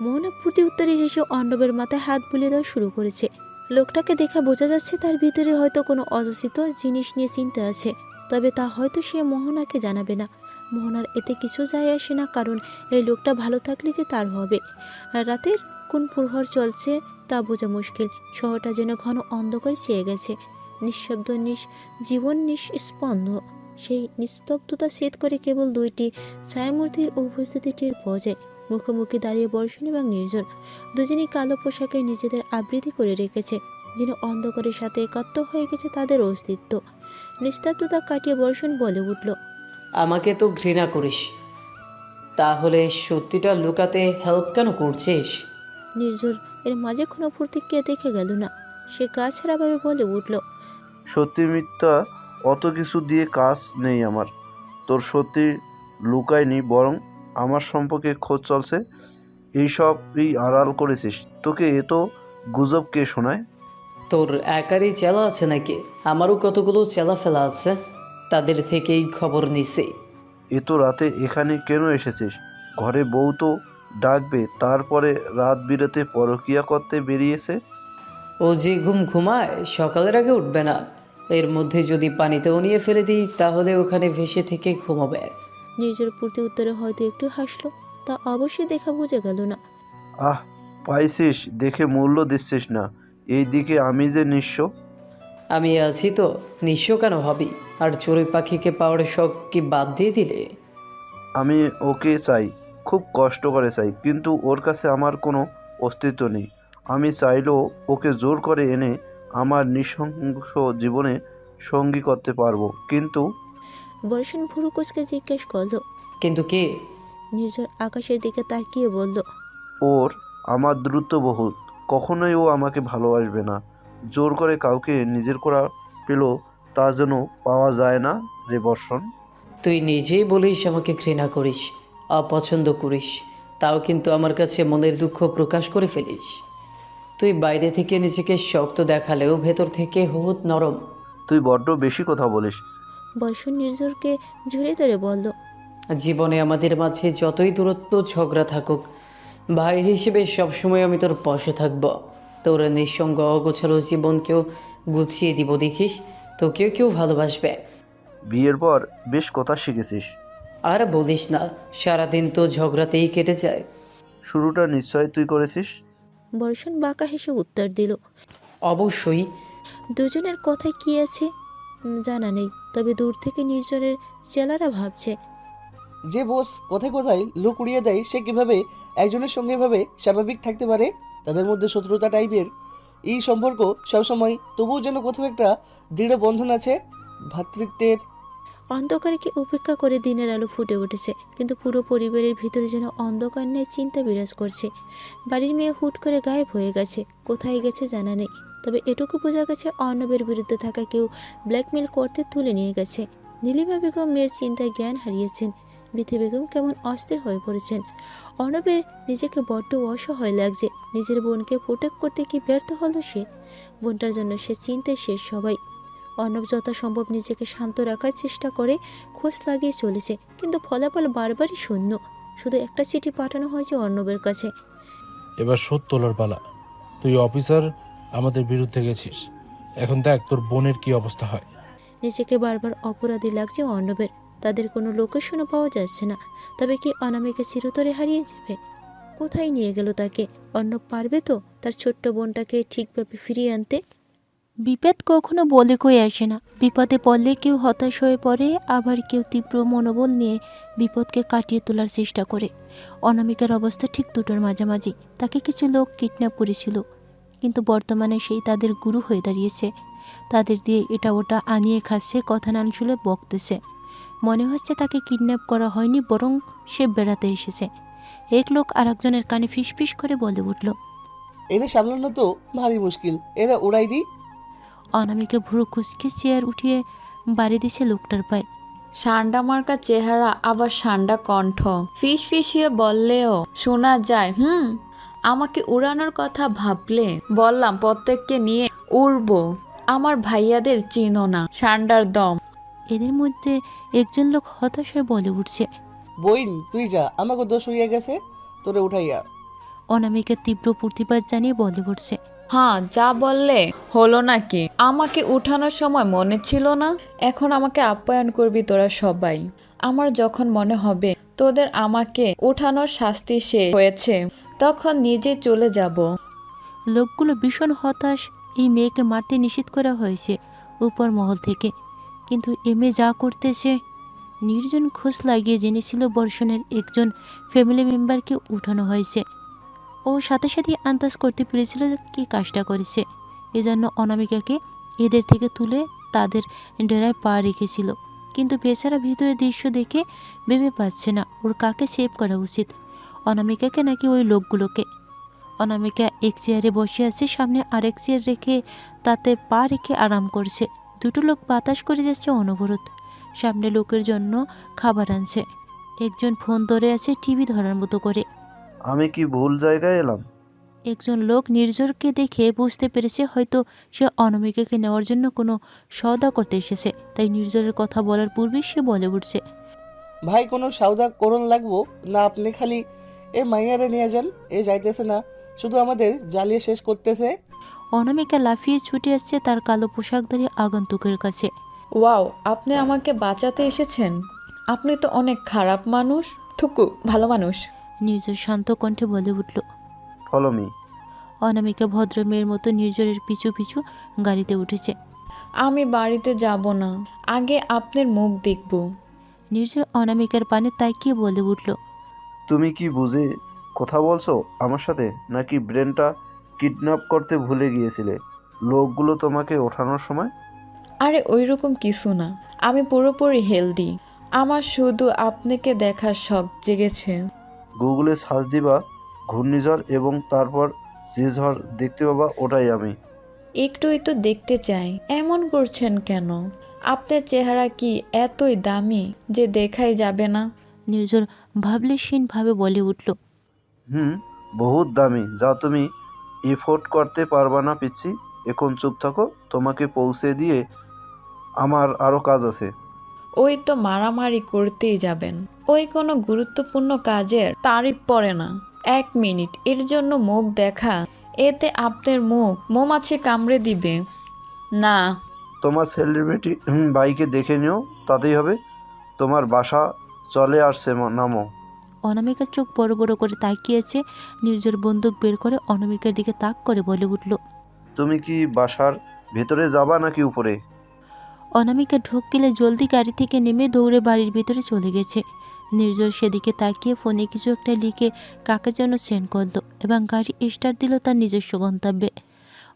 Speaker 2: মোহনা প্রতি উত্তরে হেসে অর্ণবের মাথায় হাত বুলিয়ে দেওয়া শুরু করেছে। লোকটাকে দেখা বোঝা যাচ্ছে তার ভিতরে হয়তো কোনো অযাচিত জিনিস নিয়ে চিন্তা আছে, তবে তা হয়তো সে মোহনাকে জানাবে না। মোহনার এতে কিছু যায় আসে না, কারণ এই লোকটা ভালো থাকলে যে তার হবে। রাতের কোন প্রহর চলছে তা বোঝা মুশকিল। শহরটা যেন ঘন অন্ধকার চেয়ে গেছে। নিঃশব্দ জীবন নিঃস্পন্দ। সেই নিস্তব্ধতা ছেদ করে কেবল দুইটি ছায়ামূর্তির উপস্থিতি টের পাওয়া যায়। মুখোমুখি দাঁড়িয়ে বর্ষণ এবং নির্জন, দুজনেই কালো পোশাকে নিজেদের আবৃত্তি করে রেখেছে, যেন অন্ধকারের সাথে একাত্ম হয়ে গেছে তাদের অস্তিত্ব। নিস্তব্ধতা কাটিয়ে বর্ষণ বলে উঠল,
Speaker 3: আমাকে তো ঘৃণা করিস, তাহলে সত্যিটা লুকাতে হেল্প কেন করছিস?
Speaker 2: নির্জন এর মাঝে কোনো প্রতিক্রিয়া দেখে গেল না। সে গা ছাড়াভাবে বলে উঠল,
Speaker 11: সত্যি মিথ্যা অত কিছু দিয়ে কাজ নেই আমার। তোর সত্যি লুকায়নি, বরং আমার সম্পর্কে খোঁজ চলছে। এইসবই আড়াল করেছিস। তোকে এত গুজব কে শোনায়?
Speaker 3: তোর একারই চেলা আছে নাকি? আমারও কতগুলো চেলা ফেলা আছে, তাদের থেকেই খবর নিছি।
Speaker 11: এত রাতে এখানে কেন এসেছিস? ঘরে বউ তো ডাকবে, তারপরে রাত বিরেতে পরকিয়া করতে বেরিয়েছে।
Speaker 3: ও যে ঘুমায় সকালের আগে উঠবে না। এর মধ্যে যদি পানিতেও নিয়ে ফেলে দিই তাহলে ওখানে ভেসে থেকে ঘুমাবে।
Speaker 2: নির্জর প্রতি উত্তরে হয়তো একটু হাসলো, তা অবশ্যই দেখা বোঝা গেল না।
Speaker 11: আহ, পাইছিস, দেখে মূল্য দিচ্ছিস না। এই দিকে আমি যে নিঃস্ব।
Speaker 3: আমি আছি তো, নিঃস্ব কেন হবি? আর চড়ুই পাখিকে পাওয়ার শখ কি বাদ দিয়ে দিলে?
Speaker 11: আমি ওকে চাই, খুব কষ্ট করে চাই, কিন্তু ওর কাছে আমার কোনো অস্তিত্ব নেই। আমি চাইলেও ওকে জোর করে এনে আমার নৃশংস জীবনে সঙ্গী করতে পারবো, কিন্তু
Speaker 2: বর্ষণ ভুরু কুচকে জিজ্ঞেস করল,
Speaker 3: কিন্তু কে?
Speaker 2: নির্জর আকাশের দিকে তাকিয়ে বলল,
Speaker 11: ওর আমার দ্রুত বহুল, কখনোই ও আমাকে ভালোবাসবে না। জোর করে কাউকে নিজের করা পেল তা যেন পাওয়া যায় না রে বর্ষণ।
Speaker 3: তুই নিজেই বলিস আমাকে ঘৃণা করিস, অপছন্দ করিস, তাও কিন্তু আমার কাছে মনের দুঃখ প্রকাশ করে ফেলিস। তুই বাইরে থেকে নিজেকে শক্ত দেখালেও ভেতর থেকে বহুত নরম।
Speaker 11: তুই বড্ড বেশি কথা বলিস।
Speaker 2: বর্ষণ নির্জরকে ঝুড়ে ধরে বলল,
Speaker 3: জীবনে আমাদের মাঝে যতই দূরত্ব ঝগড়া থাকুক, ভাই হিসেবে সবসময় আমি তোর পাশে থাকব। তোর নিঃসঙ্গ অগোছালো জীবনকেও গুছিয়ে দিব, দেখিস তোকেও কেউ ভালোবাসবে।
Speaker 11: বিয়ের পর বেশ কথা শিখেছিস।
Speaker 3: আর বলিস না, সারাদিন তো ঝগড়াতেই কেটে যায়।
Speaker 11: শুরুটা নিশ্চয় তুই করেছিস।
Speaker 2: বর্ষণ বাঁকা হেসে উত্তর দিল,
Speaker 3: অবশ্যই।
Speaker 2: দুজনের কথায় কি আছে জানা নেই, তবে দূর থেকে নির্জনের চেলারা ভাবছে,
Speaker 14: যে বস কোথায় কোথায় লোক উড়িয়ে দেয়, সে কিভাবে একজনের সঙ্গে ভাবে স্বাভাবিক থাকতে পারে? তাদের মধ্যে শত্রুতা টাইপের এই সম্পর্ক সবসময়, তবুও যেন কোথাও একটা দৃঢ় বন্ধন আছে ভ্রাতৃত্বের।
Speaker 2: অন্ধকারকে উপেক্ষা করে দিনের আলো ফুটে উঠেছে, কিন্তু পুরো পরিবারের ভিতরে যেন অন্ধকার নিয়ে চিন্তা বিরাজ করছে। বাড়ির মেয়ে হুট করে গায়েব হয়ে গেছে, কোথায় গেছে জানা নেই। তবে এটুকু বোঝা গেছে অর্ণবের বিরুদ্ধে থাকা কেউ ব্ল্যাকমেল করতে তুলে নিয়ে গেছে। নীলিমা বেগম মেয়ের চিন্তায় জ্ঞান হারিয়েছেন। বিথি বেগম কেমন অস্থির হয়ে পড়েছেন। অর্ণবের নিজেকে বড্ড অসহায় লাগছে। নিজের বোনকে প্রোটেক্ট করতে কি ব্যর্থ হলো সে? বোনটার জন্য সে চিন্তায় শেষ সবাই। অর্ণব যথাসম্ভব নিজেকে শান্ত রাখার চেষ্টা করে, খোঁজ লাগিয়ে চলেছে, কিন্তু ফলাফল বারবারই শূন্য। শুধু একটা চিঠি পাঠানো হয়েছে অর্ণবের কাছে।
Speaker 13: এবার শোধ তোলার পালা। তুই অফিসার আমাদের বিরুদ্ধে গেছিস, এখন দেখ তোর বোনের কি অবস্থা হয়।
Speaker 2: নিজেকে বারবার অপরাধী লাগছে অর্ণবের। তাদের কোনো লোকেশনও পাওয়া যাচ্ছে না। তবে কি অনামিকা চিরতরে হারিয়ে যাবে? কোথায় নিয়ে গেল তাকে? অর্ণব পারবে তো তার ছোট্ট বোনটাকে ঠিকভাবে ফিরিয়ে আনতে? বিপদ কখনো বলে কই আসে না। বিপদে পড়লে কেউ হতাশ হয়ে পড়ে, আবার কেউ তীব্র মনোবল নিয়ে বিপদকে কাটিয়ে তোলার চেষ্টা করে। অনামিকার অবস্থা ঠিক দুটোর মাঝামাঝি। তাকে কিছু লোক কিডন্যাপ করেছিল, কিন্তু বর্তমানে সেই তাদের গুরু হয়ে দাঁড়িয়েছে। তাদের দিয়ে এটা ওটা আনিয়ে খাচ্ছে, কথা না শুনে বকতেছে। মনে হচ্ছে তাকে কিডন্যাপ করা হয়নি, বরং সে বেড়াতে এসেছে। এক লোক আরেকজনের কানে ফিসফিস করে বলে উঠল,
Speaker 14: এরা সামলানো তো ভারী মুশকিল, এরা উড়াই দিই।
Speaker 2: অনামিকা ভুরু কুচকে চেয়ার উঠিয়ে বাড়ি দিছে লোকটার পায়ে।
Speaker 12: সান্ডা মার্কা চেহারা, আবার সান্ডা কণ্ঠ, ফিস ফিসিয়ে বললেও শোনা যায়। আমাকে উড়ানোর কথা ভাবলে বললাম প্রত্যেককে নিয়ে উড়বো। আমার ভাইয়াদের চিনো না, সান্ডার দম।
Speaker 2: এদের মধ্যে একজন লোক হতাশ হয়ে বলে উঠছে,
Speaker 14: বইন তুই যা, আমাকে দোষ হইয়া গেছে, তোরে উঠাইয়া।
Speaker 2: অনামিকা তীব্র প্রতিবাদ জানিয়ে বলে উঠছে,
Speaker 12: হ্যাঁ যা বললে হলো নাকি? আমাকে উঠানোর সময় মনে ছিল না? এখন আমাকে আপ্যায়ন করবি তোরা সবাই। আমার যখন মনে হবে তোদের আমাকে উঠানোর শাস্তি শেষ হয়েছে, তখন নিজে চলে যাব।
Speaker 2: লোকগুলো ভীষণ হতাশ। এই মেয়েকে মারতে নিষেধ করা হয়েছে উপর মহল থেকে, কিন্তু এ মেয়ে যা করতেছে। নির্জন খোঁজ লাগিয়ে জেনেছিল বর্ষণের একজন ফ্যামিলি মেম্বারকে উঠানো হয়েছে। ও সাথে সাথে আন্দাজ করতে পেরেছিল কি কাজটা করেছে। এজন্য অনামিকাকে এদের থেকে তুলে তাদের ডেরায় পা রেখেছিল। কিন্তু বেচারা ভিতরে দৃশ্য দেখে ভেবে পাচ্ছে না ওর কাকে সেভ করা উচিত, অনামিকাকে নাকি ওই লোকগুলোকে। অনামিকা এক চেয়ারে বসে আছে, সামনে আরেক চেয়ার রেখে তাতে পা রেখে আরাম করছে। দুটো লোক বাতাস করে যাচ্ছে অনবরত। সামনে লোকের জন্য খাবার আনছে। একজন ফোন ধরে আছে টিভি ধরার মতো করে।
Speaker 11: আমি কি ভুল জায়গায় এলাম?
Speaker 2: একজন লোক নির্ঝরকে দেখে বুঝতে পেরেছে হয়তো সে অনামিকাকে নেওয়ার জন্য কোনো সওদা করতে এসেছে, তাই নির্ঝরের কথা বলার পূর্বেই সে বলে উঠছে,
Speaker 14: ভাই কোনো সওদা করণ লাগবো না, আপনি খালি এ মাইয়ারে নিয়ে যান, এ যাইতেছে না, শুধু আমাদের জ্বালিয়ে শেষ করতেছে।
Speaker 2: অনামিকা লাফিয়ে ছুটে আসছে তার কালো পোশাকধারী আগন্তুকের কাছে।
Speaker 12: ওয়াও, আপনি আমাকে বাঁচাতে এসেছেন? আপনি তো অনেক খারাপ মানুষ। থুকু, ভালো মানুষ।
Speaker 2: নির্ঝর শান্ত কণ্ঠে বলে উঠল।
Speaker 11: Follow me.
Speaker 2: অনামিকা ভদ্র মেয়ের মতো নির্ঝরের পিছু পিছু গাড়িতে উঠেছে।
Speaker 12: আমি বাড়িতে যাব না, আগে আপনার মুখ দেখব।
Speaker 2: নির্ঝর অনামিকার পানে তাকিয়ে বলে উঠল,
Speaker 11: তুমি কি বুঝে কথা বলছো আমার সাথে, নাকি ব্রেনটা কিডন্যাপ করতে ভুলে গিয়েছিলে লোকগুলো তোমাকে ওঠানোর সময়?
Speaker 12: আরে ওই রকম কিছু না, আমি পুরোপুরি হেলদি। আমার শুধু আপনাকে দেখার শখ জেগেছে।
Speaker 11: গুগলে সার্চ দিবা ঘূর্ণিঝড় এবং তারপর যে ঝড় দেখতে পাবা ওটাই আমি।
Speaker 12: একটুই তো দেখতে চাই, এমন করছেন কেন? আপনার চেহারা কি এতই দামি যে দেখাই যাবে না?
Speaker 2: নির্ঝর ভাবলেশীনভাবে বলে উঠল,
Speaker 11: বহুত দামি, যা তুমি এফোর্ড করতে পারবা না পিচ্ছি। এখন চুপ থাকো, তোমাকে পৌঁছে দিয়ে আমার আরও কাজ আছে।
Speaker 12: ওই তো মারামারি করতেই যাবেন, ওই কোনো গুরুত্বপূর্ণ কাজের তারিফ পড়ে না। 1 মিনিট এর জন্য মুখ দেখা, এতে আপনার মুখ মৌমাছি কামড়ে দিবে না।
Speaker 11: তোমার সেলিব্রিটি বাইকে দেখে নিও, তাতেই হবে। তোমার বাসা চলে আসছে, নামো।
Speaker 2: অনামিকার চোখ বড় বড় করে তাকিয়েছে। নির্ঝর বন্দুক বের করে অনামিকার দিকে তাক করে বলে উঠল,
Speaker 11: তুমি কি বাসার ভেতরে যাবা নাকি উপরে?
Speaker 2: অনামিকা ঢোক গেলে জলদি গাড়ি থেকে নেমে দৌড়ে বাড়ির ভিতরে চলে গেছে। নির্জল সেদিকে তাকিয়ে ফোনে কিছু একটা লিখে কাকে যেন সেন্ড করলো এবং গাড়ি স্টার্ট দিল তার নিজস্ব গন্তব্যে।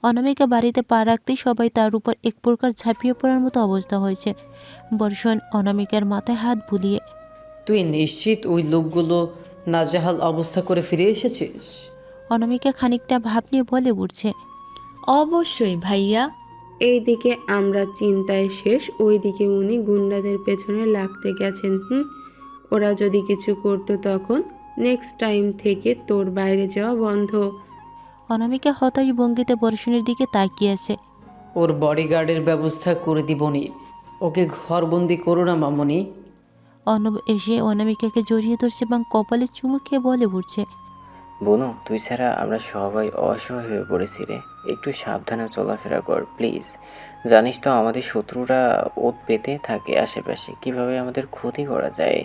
Speaker 2: অনামিকা বাড়িতে পা রাখতেই সবাই তার উপর এক প্রকার ঝাঁপিয়ে পড়ার মতো অবস্থা হয়েছে। বর্ষণ অনামিকার মাথায় হাত বুলিয়ে,
Speaker 3: তুই নিশ্চিত ওই লোকগুলো নাজেহাল অবস্থা করে ফিরে এসেছিস?
Speaker 2: অনামিকা খানিকটা ভাব নিয়ে বলে উঠছে,
Speaker 12: অবশ্যই ভাইয়া।
Speaker 8: এইদিকে আমরা চিন্তায় শেষ, ওইদিকে উনি গুন্ডাদের পেছনে লাগতে গেছেন। ওরা যদি কিছু করতো তখন? নেক্সট টাইম থেকে তোর বাইরে যাওয়া বন্ধ।
Speaker 2: অনামিকা হতাশ ভঙ্গিতে বর্ষণের দিকে তাকিয়ে আছে।
Speaker 3: ওর বডিগার্ডের ব্যবস্থা করে দিবনি, ওকে ঘরবন্দি করো না মামনি।
Speaker 2: অর্ণব এসে অনামিকাকে জড়িয়ে ধরছে এবং কপালে চুমু খেয়ে বলে উঠছে,
Speaker 10: বোনু, তুই ছাড়া আমরা সবাই অসহায় হয়ে পড়েছি রে। একটু সাবধানে চলাফেরা কর প্লিজ। জানিস তো আমাদের শত্রুরা ওত পেতে থাকে আশেপাশে, কিভাবে আমাদের ক্ষতি করা যায়।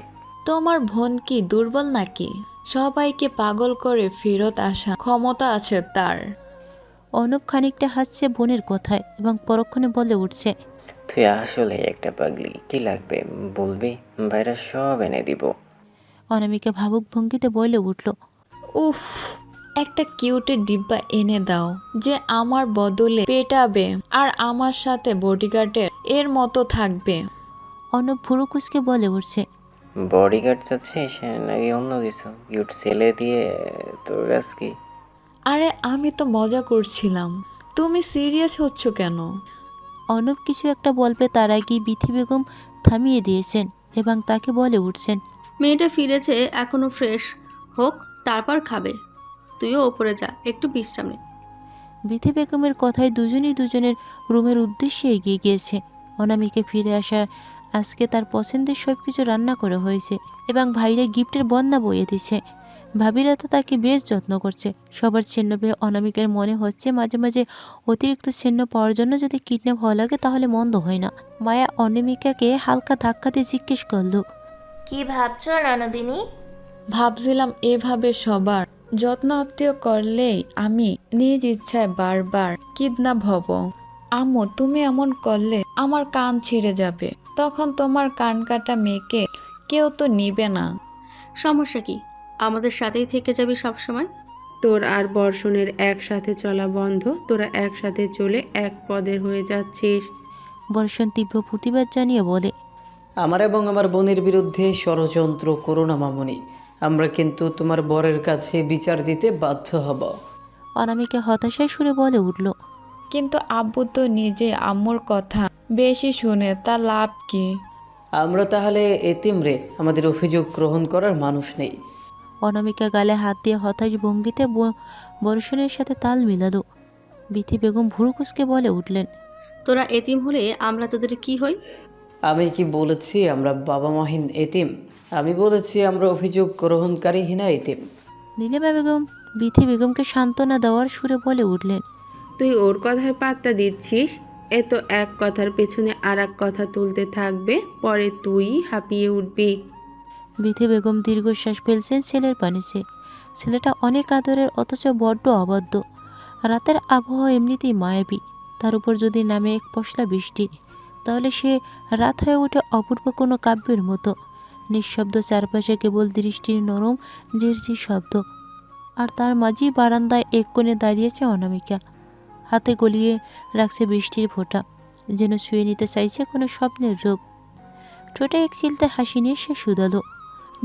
Speaker 12: তোমার বোন কি দুর্বল নাকি? সবাইকে পাগল করে ফেরত আসা ক্ষমতা আছে তার।
Speaker 2: অর্ণব খানিকটা হাসছে বোনের কথায় এবং পরক্ষণে বলে উঠছে,
Speaker 10: তুই আসলে একটা পাগলি। কি লাগবে বলবি, ভাইরা সব এনে দিব।
Speaker 2: অনামিকা ভাবুক ভঙ্গিতে বলে উঠল,
Speaker 12: উফ, একটা কিউটের ডিব্বা এনে দাও যে আমার বদলে পেটাবে আর আমার সাথে বডিগার্ডের এর মতো থাকবে।
Speaker 2: অর্ণব ভুরু কুচকে বলে উঠছে,
Speaker 10: বডিগার্ড চাচ্ছিস নাকি অন্য কিছু? কিউট ছেলে দিয়ে তোর কাজ কি?
Speaker 12: আরে আমি তো মজা করছিলাম, তুমি সিরিয়াস হচ্ছ কেন?
Speaker 2: অর্ণব কিছু একটা বলবে তার আগেই বিথি বেগম থামিয়ে দিয়েছেন এবং তাকে বলে উঠছেন,
Speaker 7: মেয়েটা ফিরেছে, এখনো ফ্রেশ হোক তারপর খাবে। তুইও ওপরে যা, একটু বিশ্রাম নে।
Speaker 2: বিথি বেগমের কথায় দুজনেই দুজনের রুমের উদ্দেশ্যে এগিয়ে গিয়েছে। অনামিকা ফিরে আসার আজকে তার পছন্দের সব কিছু রান্না করা হয়েছে এবং ভাইরা গিফটের বন্যা বইয়ে দিছে। ভাবিরা তো তাকে বেশ যত্ন করছে। সবার ছিন্ন পেয়ে অনামিকার মনে হচ্ছে মাঝে মাঝে অতিরিক্ত ছিন্ন পাওয়ার জন্য যদি কিডন্যাপ হওয়া লাগে তাহলে মন্দ হয় না। মায়া অনামিকাকে হালকা ধাক্কা দিয়ে জিজ্ঞেস করলো,
Speaker 1: কি ভাবছো ননদিনী?
Speaker 12: ভাবছিলাম এভাবে সবার যত্ন আত্মীয় করলেই আমি নিজ ইচ্ছায় বারবার কিডন্যাপ হব। আম্মু, তুমি এমন করলে আমার কান ছিঁড়ে যাবে, তখন তোমার কান কাটা মেয়েকে কেউ তো নিবে না।
Speaker 7: সমস্যা কি? আমাদের সাথেই থেকে যাবি সবসময়।
Speaker 8: তোর আর বর্ষণের একসাথে চলা বন্ধ, তোরা একসাথে চলে এক পদের হয়ে যাচ্ছিস।
Speaker 2: বর্ষণ তীব্র প্রতিবাদ জানিয়ে বলে,
Speaker 3: আমার এবং আমার বোনের বিরুদ্ধে ষড়যন্ত্র করো না মামনি, আমরা কিন্তু তোমার বরের কাছে বিচার দিতে বাধ্য হব।
Speaker 2: অনামিকা হতাশায় সুরে বলে উঠল,
Speaker 12: কিন্তু আব্বু তো নিজে আম্মুর কথা বেশি শুনে, তা লাভ কি?
Speaker 3: আমরা তাহলে এতিম রে, আমাদের অভিযোগ গ্রহণ করার মানুষ নেই।
Speaker 2: অনামিকা গালে হাত দিয়ে হতাশ ভঙ্গিতে বর্ষণের সাথে তাল মিলালো। বিথি বেগম ভুরু কুচকে বলে উঠলেন,
Speaker 7: তোরা এতিম হলে আমরা তোদের কি হই?
Speaker 3: আমি কি বলেছি আমরা বাবা মাহীন এতিম? আমি বলেছি আমরা অভিযোগ গ্রহণকারীহীনা এতিম।
Speaker 2: নীলিমা বেগম বিথি বেগমকে সান্ত্বনা দেওয়ার সুরে বলে উঠলেন,
Speaker 8: তুই ওর কথায় পাত্তা দিচ্ছিস? এ তো এক কথার পেছনে আর এক কথা তুলতে থাকবে, পরে তুই হাঁপিয়ে উঠবি।
Speaker 2: বিথি বেগম দীর্ঘশ্বাস ফেলছেন ছেলের পানিতে। ছেলেটা অনেক আদরের অথচ বড্ড অবাধ্য। রাতের আবহাওয়া এমনিতেই মায়াবী, তার উপর যদি নামে এক পশলা বৃষ্টি, তাহলে সে রাত হয়ে ওঠে অপূর্ব কোনো কাব্যের মতো। নিঃশব্দ চারপাশে কেবল দৃষ্টির নরম ঝিরঝির শব্দ, আর তার মাঝেই বারান্দায় এক কোণে দাঁড়িয়েছে অনামিকা। হাতে গলিয়ে রাখছে বৃষ্টির ফোঁটা, যেন শুয়ে নিতে চাইছে কোনো স্বপ্নের রূপ। ঠোঁটে এক চিলতে হাসি নিয়ে সে শুধালো,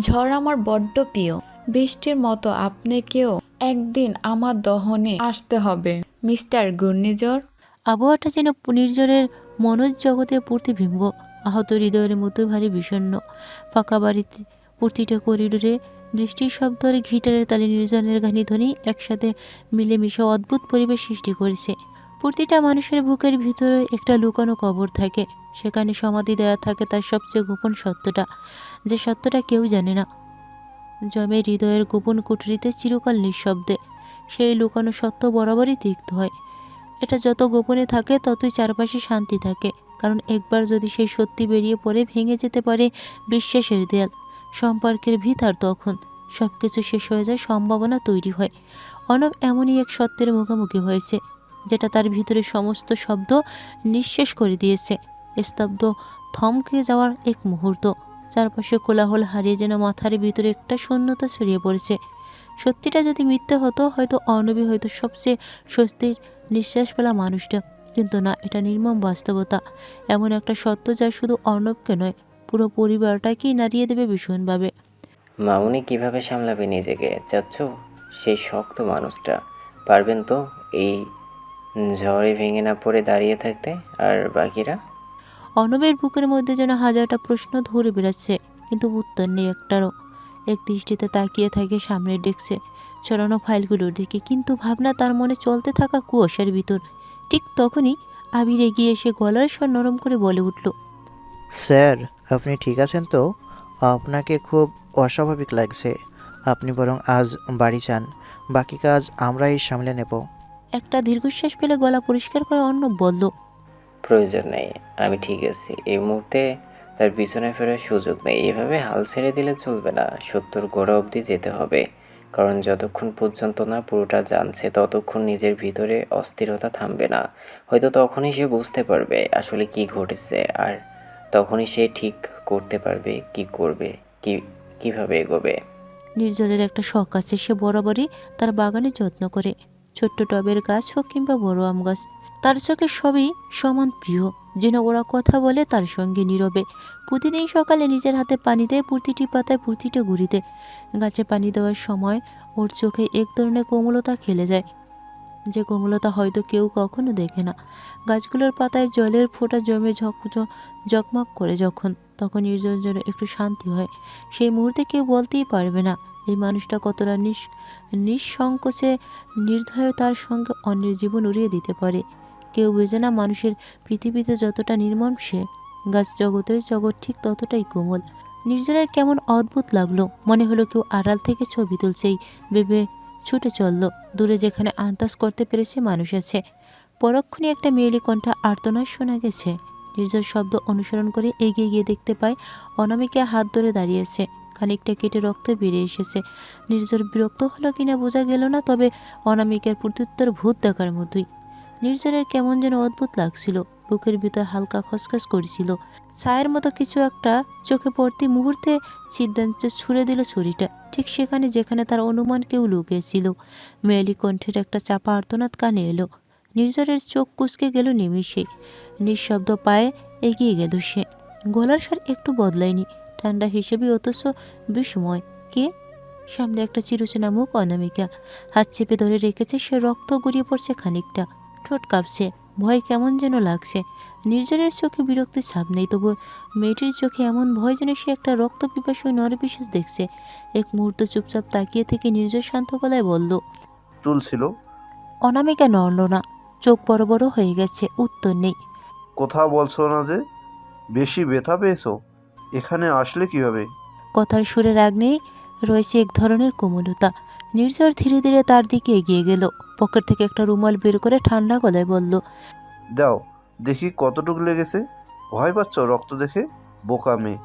Speaker 12: ঝড় আমার বড্ড প্রিয়, বৃষ্টির মতো আপনাকেও একদিন আমার দহনে আসতে হবে মিস্টার ঘূর্ণিঝড়।
Speaker 2: আবহাওয়াটা যেন নির্ঝরের মনোজ জগতে প্রতিবিম্ব। আহত হৃদয়ের মতো ভারী বিষণ্ণ। ফাঁকা বাড়িতে প্রতিটা করিডোরে বৃষ্টির শব্দ আর গিটারের তালে নির্জনের গানি ধ্বনি একসাথে মিলেমিশে অদ্ভুত পরিবেশ সৃষ্টি করেছে। প্রতিটা মানুষের বুকের ভিতরে একটা লুকানো কবর থাকে, সেখানে সমাধি দেওয়া থাকে তার সবচেয়ে গোপন সত্যটা, যে সত্যটা কেউ জানে না। জমে হৃদয়ের গোপন কুঠরিতে চিরকাল নিঃশব্দে সেই লুকানো সত্য বরাবরই তিক্ত হয়। এটা যত গোপনে থাকে ততই চারপাশে শান্তি থাকে, কারণ একবার যদি সেই সত্যি বেরিয়ে পড়ে ভেঙে যেতে পারে বিশ্বাসের দেয়াল, সম্পর্কের ভিত, আর তখন সব কিছু শেষ হয়ে যায়, সম্ভাবনা তৈরি হয়। অনব এমনই এক সত্যের মুখোমুখি হয়েছে যেটা তার ভিতরে সমস্ত শব্দ নিঃশেষ করে দিয়েছে। স্তব্ধ থমকে যাওয়ার এক মুহূর্ত, চারপাশে কোলাহল হারিয়ে যেন মাথার ভিতরে একটা শূন্যতা ছড়িয়ে পড়েছে। সত্যিটা যদি মিথ্যে হতো হয়তো অর্ণবী হয়তো সবচেয়ে স্বস্তির নিঃশ্বাস ফেলা মানুষটা, কিন্তু না, এটা নির্মম বাস্তবতা। এমন একটা সত্য যা শুধু অর্ণবকে নয়, পুরো পরিবারটাকেই নাড়িয়ে দেবে ভীষণভাবে।
Speaker 10: মামুনি কিভাবে সামলাবে নিজেকে চাচ্ছ? সেই শক্ত মানুষটা পারবেন তো এই ঝড়ে ভেঙে না পড়ে দাঁড়িয়ে থাকতে? আর বাকিরা?
Speaker 2: অর্ণবের বুকের মধ্যে যেন হাজারটা প্রশ্ন ধরে বেড়াচ্ছে, কিন্তু উত্তর নেই একটারও। এক দৃষ্টিতে তাকিয়ে থাকে সামনের ডেস্কে ছড়ানো ফাইলগুলোর দিকে, কিন্তু ভাবনা তার মনে চলতে থাকা কুয়াশার ভিতর। ঠিক তখনই আবির এগিয়ে এসে গলার স্বর নরম করে বলে উঠল,
Speaker 16: স্যার, আপনি ঠিক আছেন তো? আপনাকে খুব অস্বাভাবিক লাগছে। আপনি বরং আজ বাড়ি যান, বাকি কাজ আমরাই সামলে নেব।
Speaker 2: একটা দীর্ঘশ্বাস ফেলে গলা পরিষ্কার করে অর্ণব বলল,
Speaker 10: প্রয়োজন নেই, আমি ঠিক আছি। এই মুহূর্তে তার পিছনে ফেরার সুযোগ নেই। এভাবে হাল ছেড়ে দিলে চলবে না, সত্যর গোড়া অবধি যেতে হবে। কারণ যতক্ষণ পর্যন্ত না পুরোটা জানছে ততক্ষণ নিজের ভিতরে অস্থিরতা থামবে না। হয়তো তখনই সে বুঝতে পারবে আসলে কি ঘটেছে, আর তখনই সে ঠিক করতে পারবে কি করবে, কিভাবে এগোবে।
Speaker 2: নির্জনের একটা শখ আছে, সে বরাবরই তার বাগানে যত্ন করে। ছোট্ট টবের গাছ হোক কিংবা বড় আম গাছ, তার চোখে সবই সমান প্রিয়। যেন ওরা কথা বলে তার সঙ্গে নীরবে। প্রতিদিন সকালে নিজের হাতে পানি দেয় প্রতিটি পাতায়, প্রতিটি গুঁড়িতে। গাছে পানি দেওয়ার সময় ওর চোখে এক ধরনের কোমলতা খেলে যায়, যে কোমলতা হয়তো কেউ কখনো দেখে না। গাছগুলোর পাতায় জলের ফোঁটা জমে জকমক করে যখন, তখন নির্জন যেন একটু শান্তি হয়। সেই মুহূর্তে কেউ বলতেই পারবে না এই মানুষটা কতটা নিঃসংকোচে নির্দয়তার সঙ্গে অন্যের জীবন উড়িয়ে দিতে পারে। কেউ বোঝে না মানুষের পৃথিবীতে যতটা নির্মম, সে গাছ জগতের জগৎ ঠিক ততটাই কোমল। নির্জনের কেমন অদ্ভুত লাগলো, মনে হলো কেউ আড়াল থেকে ছবি তুলছেই ভেবে ছুটে চলল দূরে, যেখানে আন্দাজ করতে পেরেছে মানুষ আছে। পরক্ষণে একটা মেয়েলি কণ্ঠা আর্তনাদ শোনা গেছে। নির্জন শব্দ অনুসরণ করে এগিয়ে গিয়ে দেখতে পায় অনামিকা হাত ধরে দাঁড়িয়েছে, খানিকটা কেটে রক্ত বেরিয়ে এসেছে। নির্জন বিরক্ত হলো কিনা বোঝা গেল না, তবে অনামিকার প্রত্যুত্তর ভূত দেখার মতোই। নির্জনের কেমন যেন অদ্ভুত লাগছিল, বুকের ভিতর হালকা খসখস করেছিল। ছায়ের মতো কিছু একটা চোখে পড়তে মুহূর্তে সিদ্ধান্ত ছুড়ে দিল ছুরিটা, ঠিক সেখানে যেখানে তার অনুমান কেউ লুকিয়েছিল। মেয়েলি কণ্ঠের একটা চাপা আর্তনাদ কানে এলো। নির্জনের চোখ কুঁচকে গেল নিমিষে, নিঃশব্দ পায়ে এগিয়ে গেল সে। গলার স্বর একটু বদলায়নি, ঠান্ডা হিসেবে অথচ বিস্ময়। কে? সামনে একটা চিরচেনা মুখ অনামিকা, হাত চেপে ধরে রেখেছে সে। রক্ত গড়িয়ে পড়ছে খানিকটা, ঠোঁট কাঁপছে, ভয় কেমন যেন লাগছে। নির্জনের চোখে বিরক্তির ছাপ নেই, তবু মেয়েটির চোখে এমন ভয় যেন সে একটা রক্ত পিপাসু নরবিশেষ দেখছে। এক মুহূর্ত চুপচাপ তাকিয়ে থেকে নির্জন শান্ত গলায় বলল,
Speaker 11: টুল ছিল।
Speaker 2: অনামিকা নড়ল না, চোখ বড় বড় হয়ে গেছে, উত্তর নেই।
Speaker 11: কথা বলছো না যে? বেশি ব্যথা পেয়েছো? এখানে আসলে কিভাবে?
Speaker 2: কথার সুরে রাগ নেই, রয়েছে এক ধরনের কোমলতা। নির্ঝর ধীরে ধীরে তার দিকে এগিয়ে গেল, পকেট থেকে একটা রুমাল বের করে ঠান্ডা গলায় বলল,
Speaker 11: দাও দেখি কতটুকু লেগেছে। ভয় পাচ্ছ রক্ত দেখে? বোকা মেয়ে,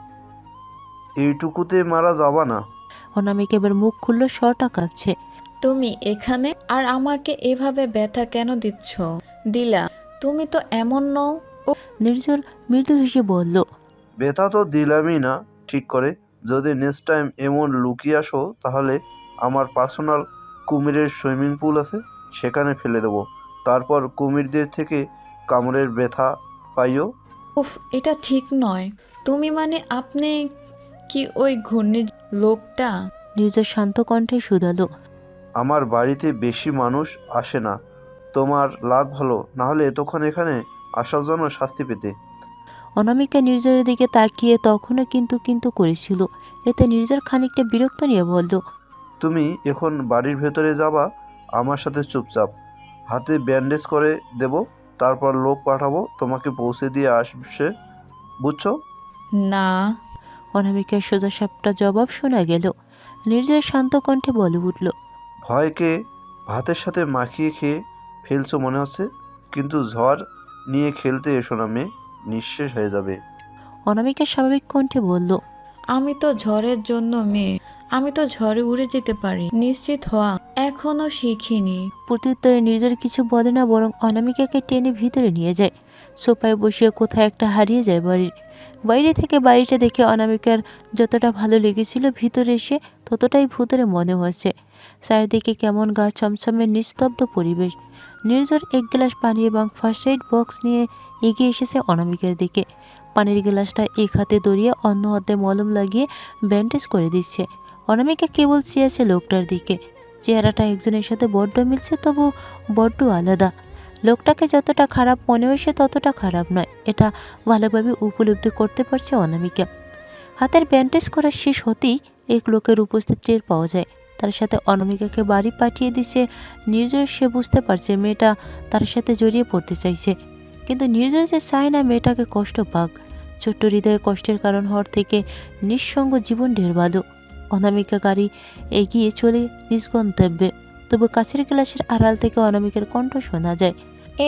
Speaker 11: এইটুকুতে মারা যাবা না।
Speaker 2: অনামিকা এবার মুখ খুলল, স্বরটা কাঁপছে।
Speaker 12: তুমি এখানে আর আমাকে এভাবে ব্যথা কেন দিচ্ছ? দিলা, তুমি তো এমন নও।
Speaker 2: নির্ঝর মৃদু হেসে বলল,
Speaker 11: ব্যথা তো দিলামই না ঠিক করে। যদি নেক্সট টাইম এমন লুকিয়ে আসো তাহলে আমার পার্সোনাল কুমিরের সুইমিং পুল আছে, সেখানে ফেলে দেবো। তারপর কুমিরদের থেকে কামড়ের ব্যথা পাইও।
Speaker 12: উফ, এটা ঠিক নয়। তুমি মানে আপনি কি ওই ঘূর্ণির লোকটা?
Speaker 2: নির্ঝর শান্ত কণ্ঠে শুধালো,
Speaker 11: আমার বাড়িতে বেশি মানুষ আসে না। তোমার লাগ ভালো, নাহলে এতক্ষণ এখানে আসার জন্য শাস্তি পেতে।
Speaker 2: অনামিকা নির্ঝরের দিকে তাকিয়ে তখনও কিন্তু কিন্তু করেছিল। এতে নির্ঝর খানিকটা বিরক্ত নিয়ে বলল,
Speaker 11: তুমি এখন বাড়ির ভেতরে যাবা আমার সাথে চুপচাপ। হাতে ব্যান্ডেজ করে দেব, তারপর লোক পাঠাবো তোমাকে পৌঁছে দিয়ে আসবে, বুঝছো?
Speaker 12: না।
Speaker 2: অনামিকার সোজা সাপটা জবাব শোনা গেল। নির্ঝর শান্ত কণ্ঠে বলে উঠল,
Speaker 11: ভয়কে ভাতের সাথে মাখিয়ে খেয়ে ফেলছো মনে হচ্ছে, কিন্তু ঝড় নিয়ে খেলতে এসো না মেয়ে, নিঃশেষ হয়ে যাবে।
Speaker 2: অনামিকা স্বাভাবিক কণ্ঠে বলল,
Speaker 12: আমি তো ঝড়ের জন্য মেয়ে, আমি তো ঝড়ে উড়ে যেতে পারি। নিশ্চিত হওয়া এখনো শিখিনি।
Speaker 2: প্রত্যুত্তরে নির্ঝর কিছু বলে না, বরং অনামিকাকে টেনে ভিতরে নিয়ে যায়। সোফায় বসিয়ে কোথায় একটা হারিয়ে যায় বাড়ির। বাইরে থেকে বাড়িটা দেখে অনামিকার যতটা ভালো লেগেছিল ভিতরে এসে ততটাই ভুতুরে মনে হয়েছে। চারিদিকে কেমন গা ছমছমে নিস্তব্ধ পরিবেশ। নির্ঝর এক গ্লাস পানি এবং ফার্স্ট এইড বক্স নিয়ে এগিয়ে এসেছে অনামিকার দিকে। পানির গ্লাসটা এক হাতে দড়িয়ে অন্য হাতে মলম লাগিয়ে ব্যান্ডেজ করে দিচ্ছে। অনামিকা কেবল চেয়েছে লোকটার দিকে। চেহারাটা একজনের সাথে বড্ড মিলছে, তবু বড্ড আলাদা। লোকটাকে যতটা খারাপ মনে হয় সে ততটা খারাপ নয়, এটা ভালোভাবে উপলব্ধি করতে পারছে অনামিকা। হাতের ব্যান্ডেজ করা শেষ হতেই এক লোকের উপস্থিতি টের পাওয়া যায়। তার সাথে অনামিকাকে বাড়ি পাঠিয়ে দিচ্ছে নির্ঝর। সে বুঝতে পারছে মেয়েটা তার সাথে জড়িয়ে পড়তে চাইছে, কিন্তু নির্ঝর যে চায় না মেয়েটাকে কষ্ট পাক। ছোট্ট হৃদয়ে কষ্টের কারণ হওয়ার থেকে নিঃসঙ্গ জীবন ঢের ভালো। অনামিকা গাড়ি এগিয়ে চলে নিজ গন্তব্যে, তবু কাছের গ্লাসের আড়াল থেকে অনামিকার কণ্ঠ শোনা যায়,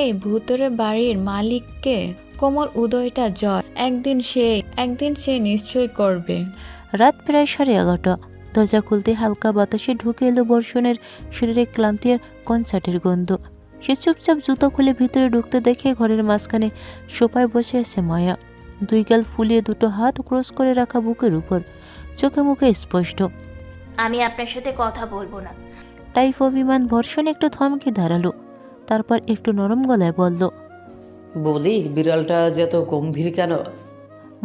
Speaker 12: এই ভূতরে বাড়ির মালিককে কোমল উদয়টা জ্বর, একদিন সে নিশ্চয় করবে।
Speaker 2: রাত প্রায় 11:30। দরজা খুলতে হালকা বাতাসে ঢুকে এলো বর্ষণের শরীরে ক্লান্তি আর কনসার্টের গন্ধ। সে চুপচাপ জুতো খুলে ভিতরে ঢুকতে দেখে ঘরের মাঝখানে সোফায় বসে আছে মায়া। দুই গাল ফুলিয়ে দুটো হাত ক্রস করে রাখা বুকের উপর, চোখে মুখে স্পষ্ট,
Speaker 1: আমি আপনার সাথে কথা বলবো না।
Speaker 2: টাইপ অভিমান। বর্ষণ একটু থমকে দাঁড়ালো, তারপর একটু নরম গলায় বলল,
Speaker 3: বলি বিড়ালটা যত গম্ভীর কেন?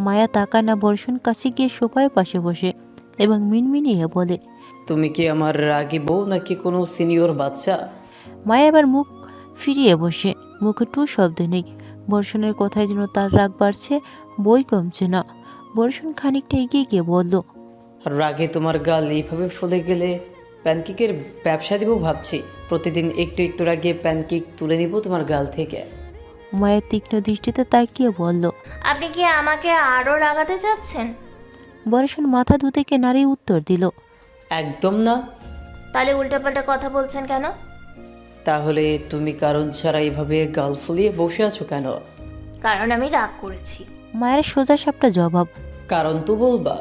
Speaker 2: মায়া তাকায় না। বর্ষণ কাছে গিয়ে সোফায় পাশে বসে এবং মিনমিনিয়ে বলে,
Speaker 3: তুমি কি আমার রাগী বউ নাকি কোনো সিনিয়র বাচ্চা?
Speaker 2: মায়া এবার মুখ ফিরিয়ে বসে, মুখে টু শব্দ নেই। বর্ষণের কথায় যেন তার রাগ বাড়ছে, বই কমছে না। বর্ষণ খানিকটা এগিয়ে গিয়ে বলল,
Speaker 3: রাগে তোমার গাল এইভাবে ফুলে গেলে প্যানকেকের ব্যবসা দিব ভাবছি। প্রতিদিন একটু একটু রাগে প্যানকেক তুলে নিব তোমার গাল থেকে।
Speaker 2: মায়ের তীক্ষ্ণ দৃষ্টিতে তাকিয়ে বলল,
Speaker 1: আপনি কি আমাকে আরও রাগাতে চাচ্ছেন?
Speaker 2: বর্ষণ মাথা দুদিকে নাড়িয়ে উত্তর দিল,
Speaker 3: একদম না।
Speaker 1: তাহলে উল্টাপাল্টা কথা বলছেন কেন?
Speaker 3: তাহলে তুমি কারণ ছাড়া এইভাবে গাল ফুলিয়ে বসে আছো কেন?
Speaker 1: কারণ আমি রাগ করেছি।
Speaker 2: মায়ের সোজা সাপটা জবাব,
Speaker 3: কারণ তো বলবা।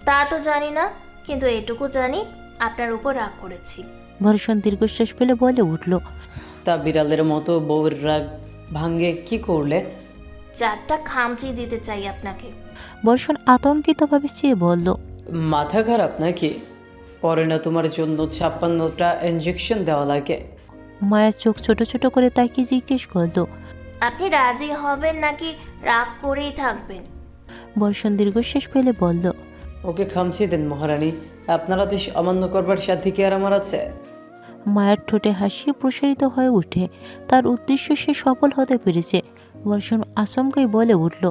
Speaker 1: তা তো জানি না, কিন্তু এটুকু জানি আপনার উপর রাগ করেছি।
Speaker 2: বর্ষণ দীর্ঘশ্বাস ফেলে বলে উঠল,
Speaker 3: তা বিড়ালের মতো বউয়ের রাগ ভাঙ্গে কি করলে?
Speaker 1: 4টা খামচি দিতে চাই আপনাকে।
Speaker 2: বর্ষণ আতঙ্কিতভাবে চেয়ে বলল,
Speaker 3: মাথা খারাপ নাকি? পরে না তোমার জন্য 56টা ইঞ্জেকশন দেওয়া লাগে।
Speaker 2: মায়ের চোখ ছোট ছোট করে তাকিয়ে জিজ্ঞেস করল,
Speaker 1: আপনি রাজি হবেন নাকি রাগ করেই থাকবেন?
Speaker 2: বর্ষণ দীর্ঘশ্বাস ফেলে বলল,
Speaker 3: ওকে খামছি দেন মহারানী, আপনার আদেশ অমান্য করবার সাথে কি আর আমার আছে?
Speaker 2: মায়ের ঠোঁটে হাসি প্রসারিত হয়ে ওঠে। তার উদ্দেশ্য সে সফল হতে পেরেছে। বর্ষণ আচমকাই বলে উঠল,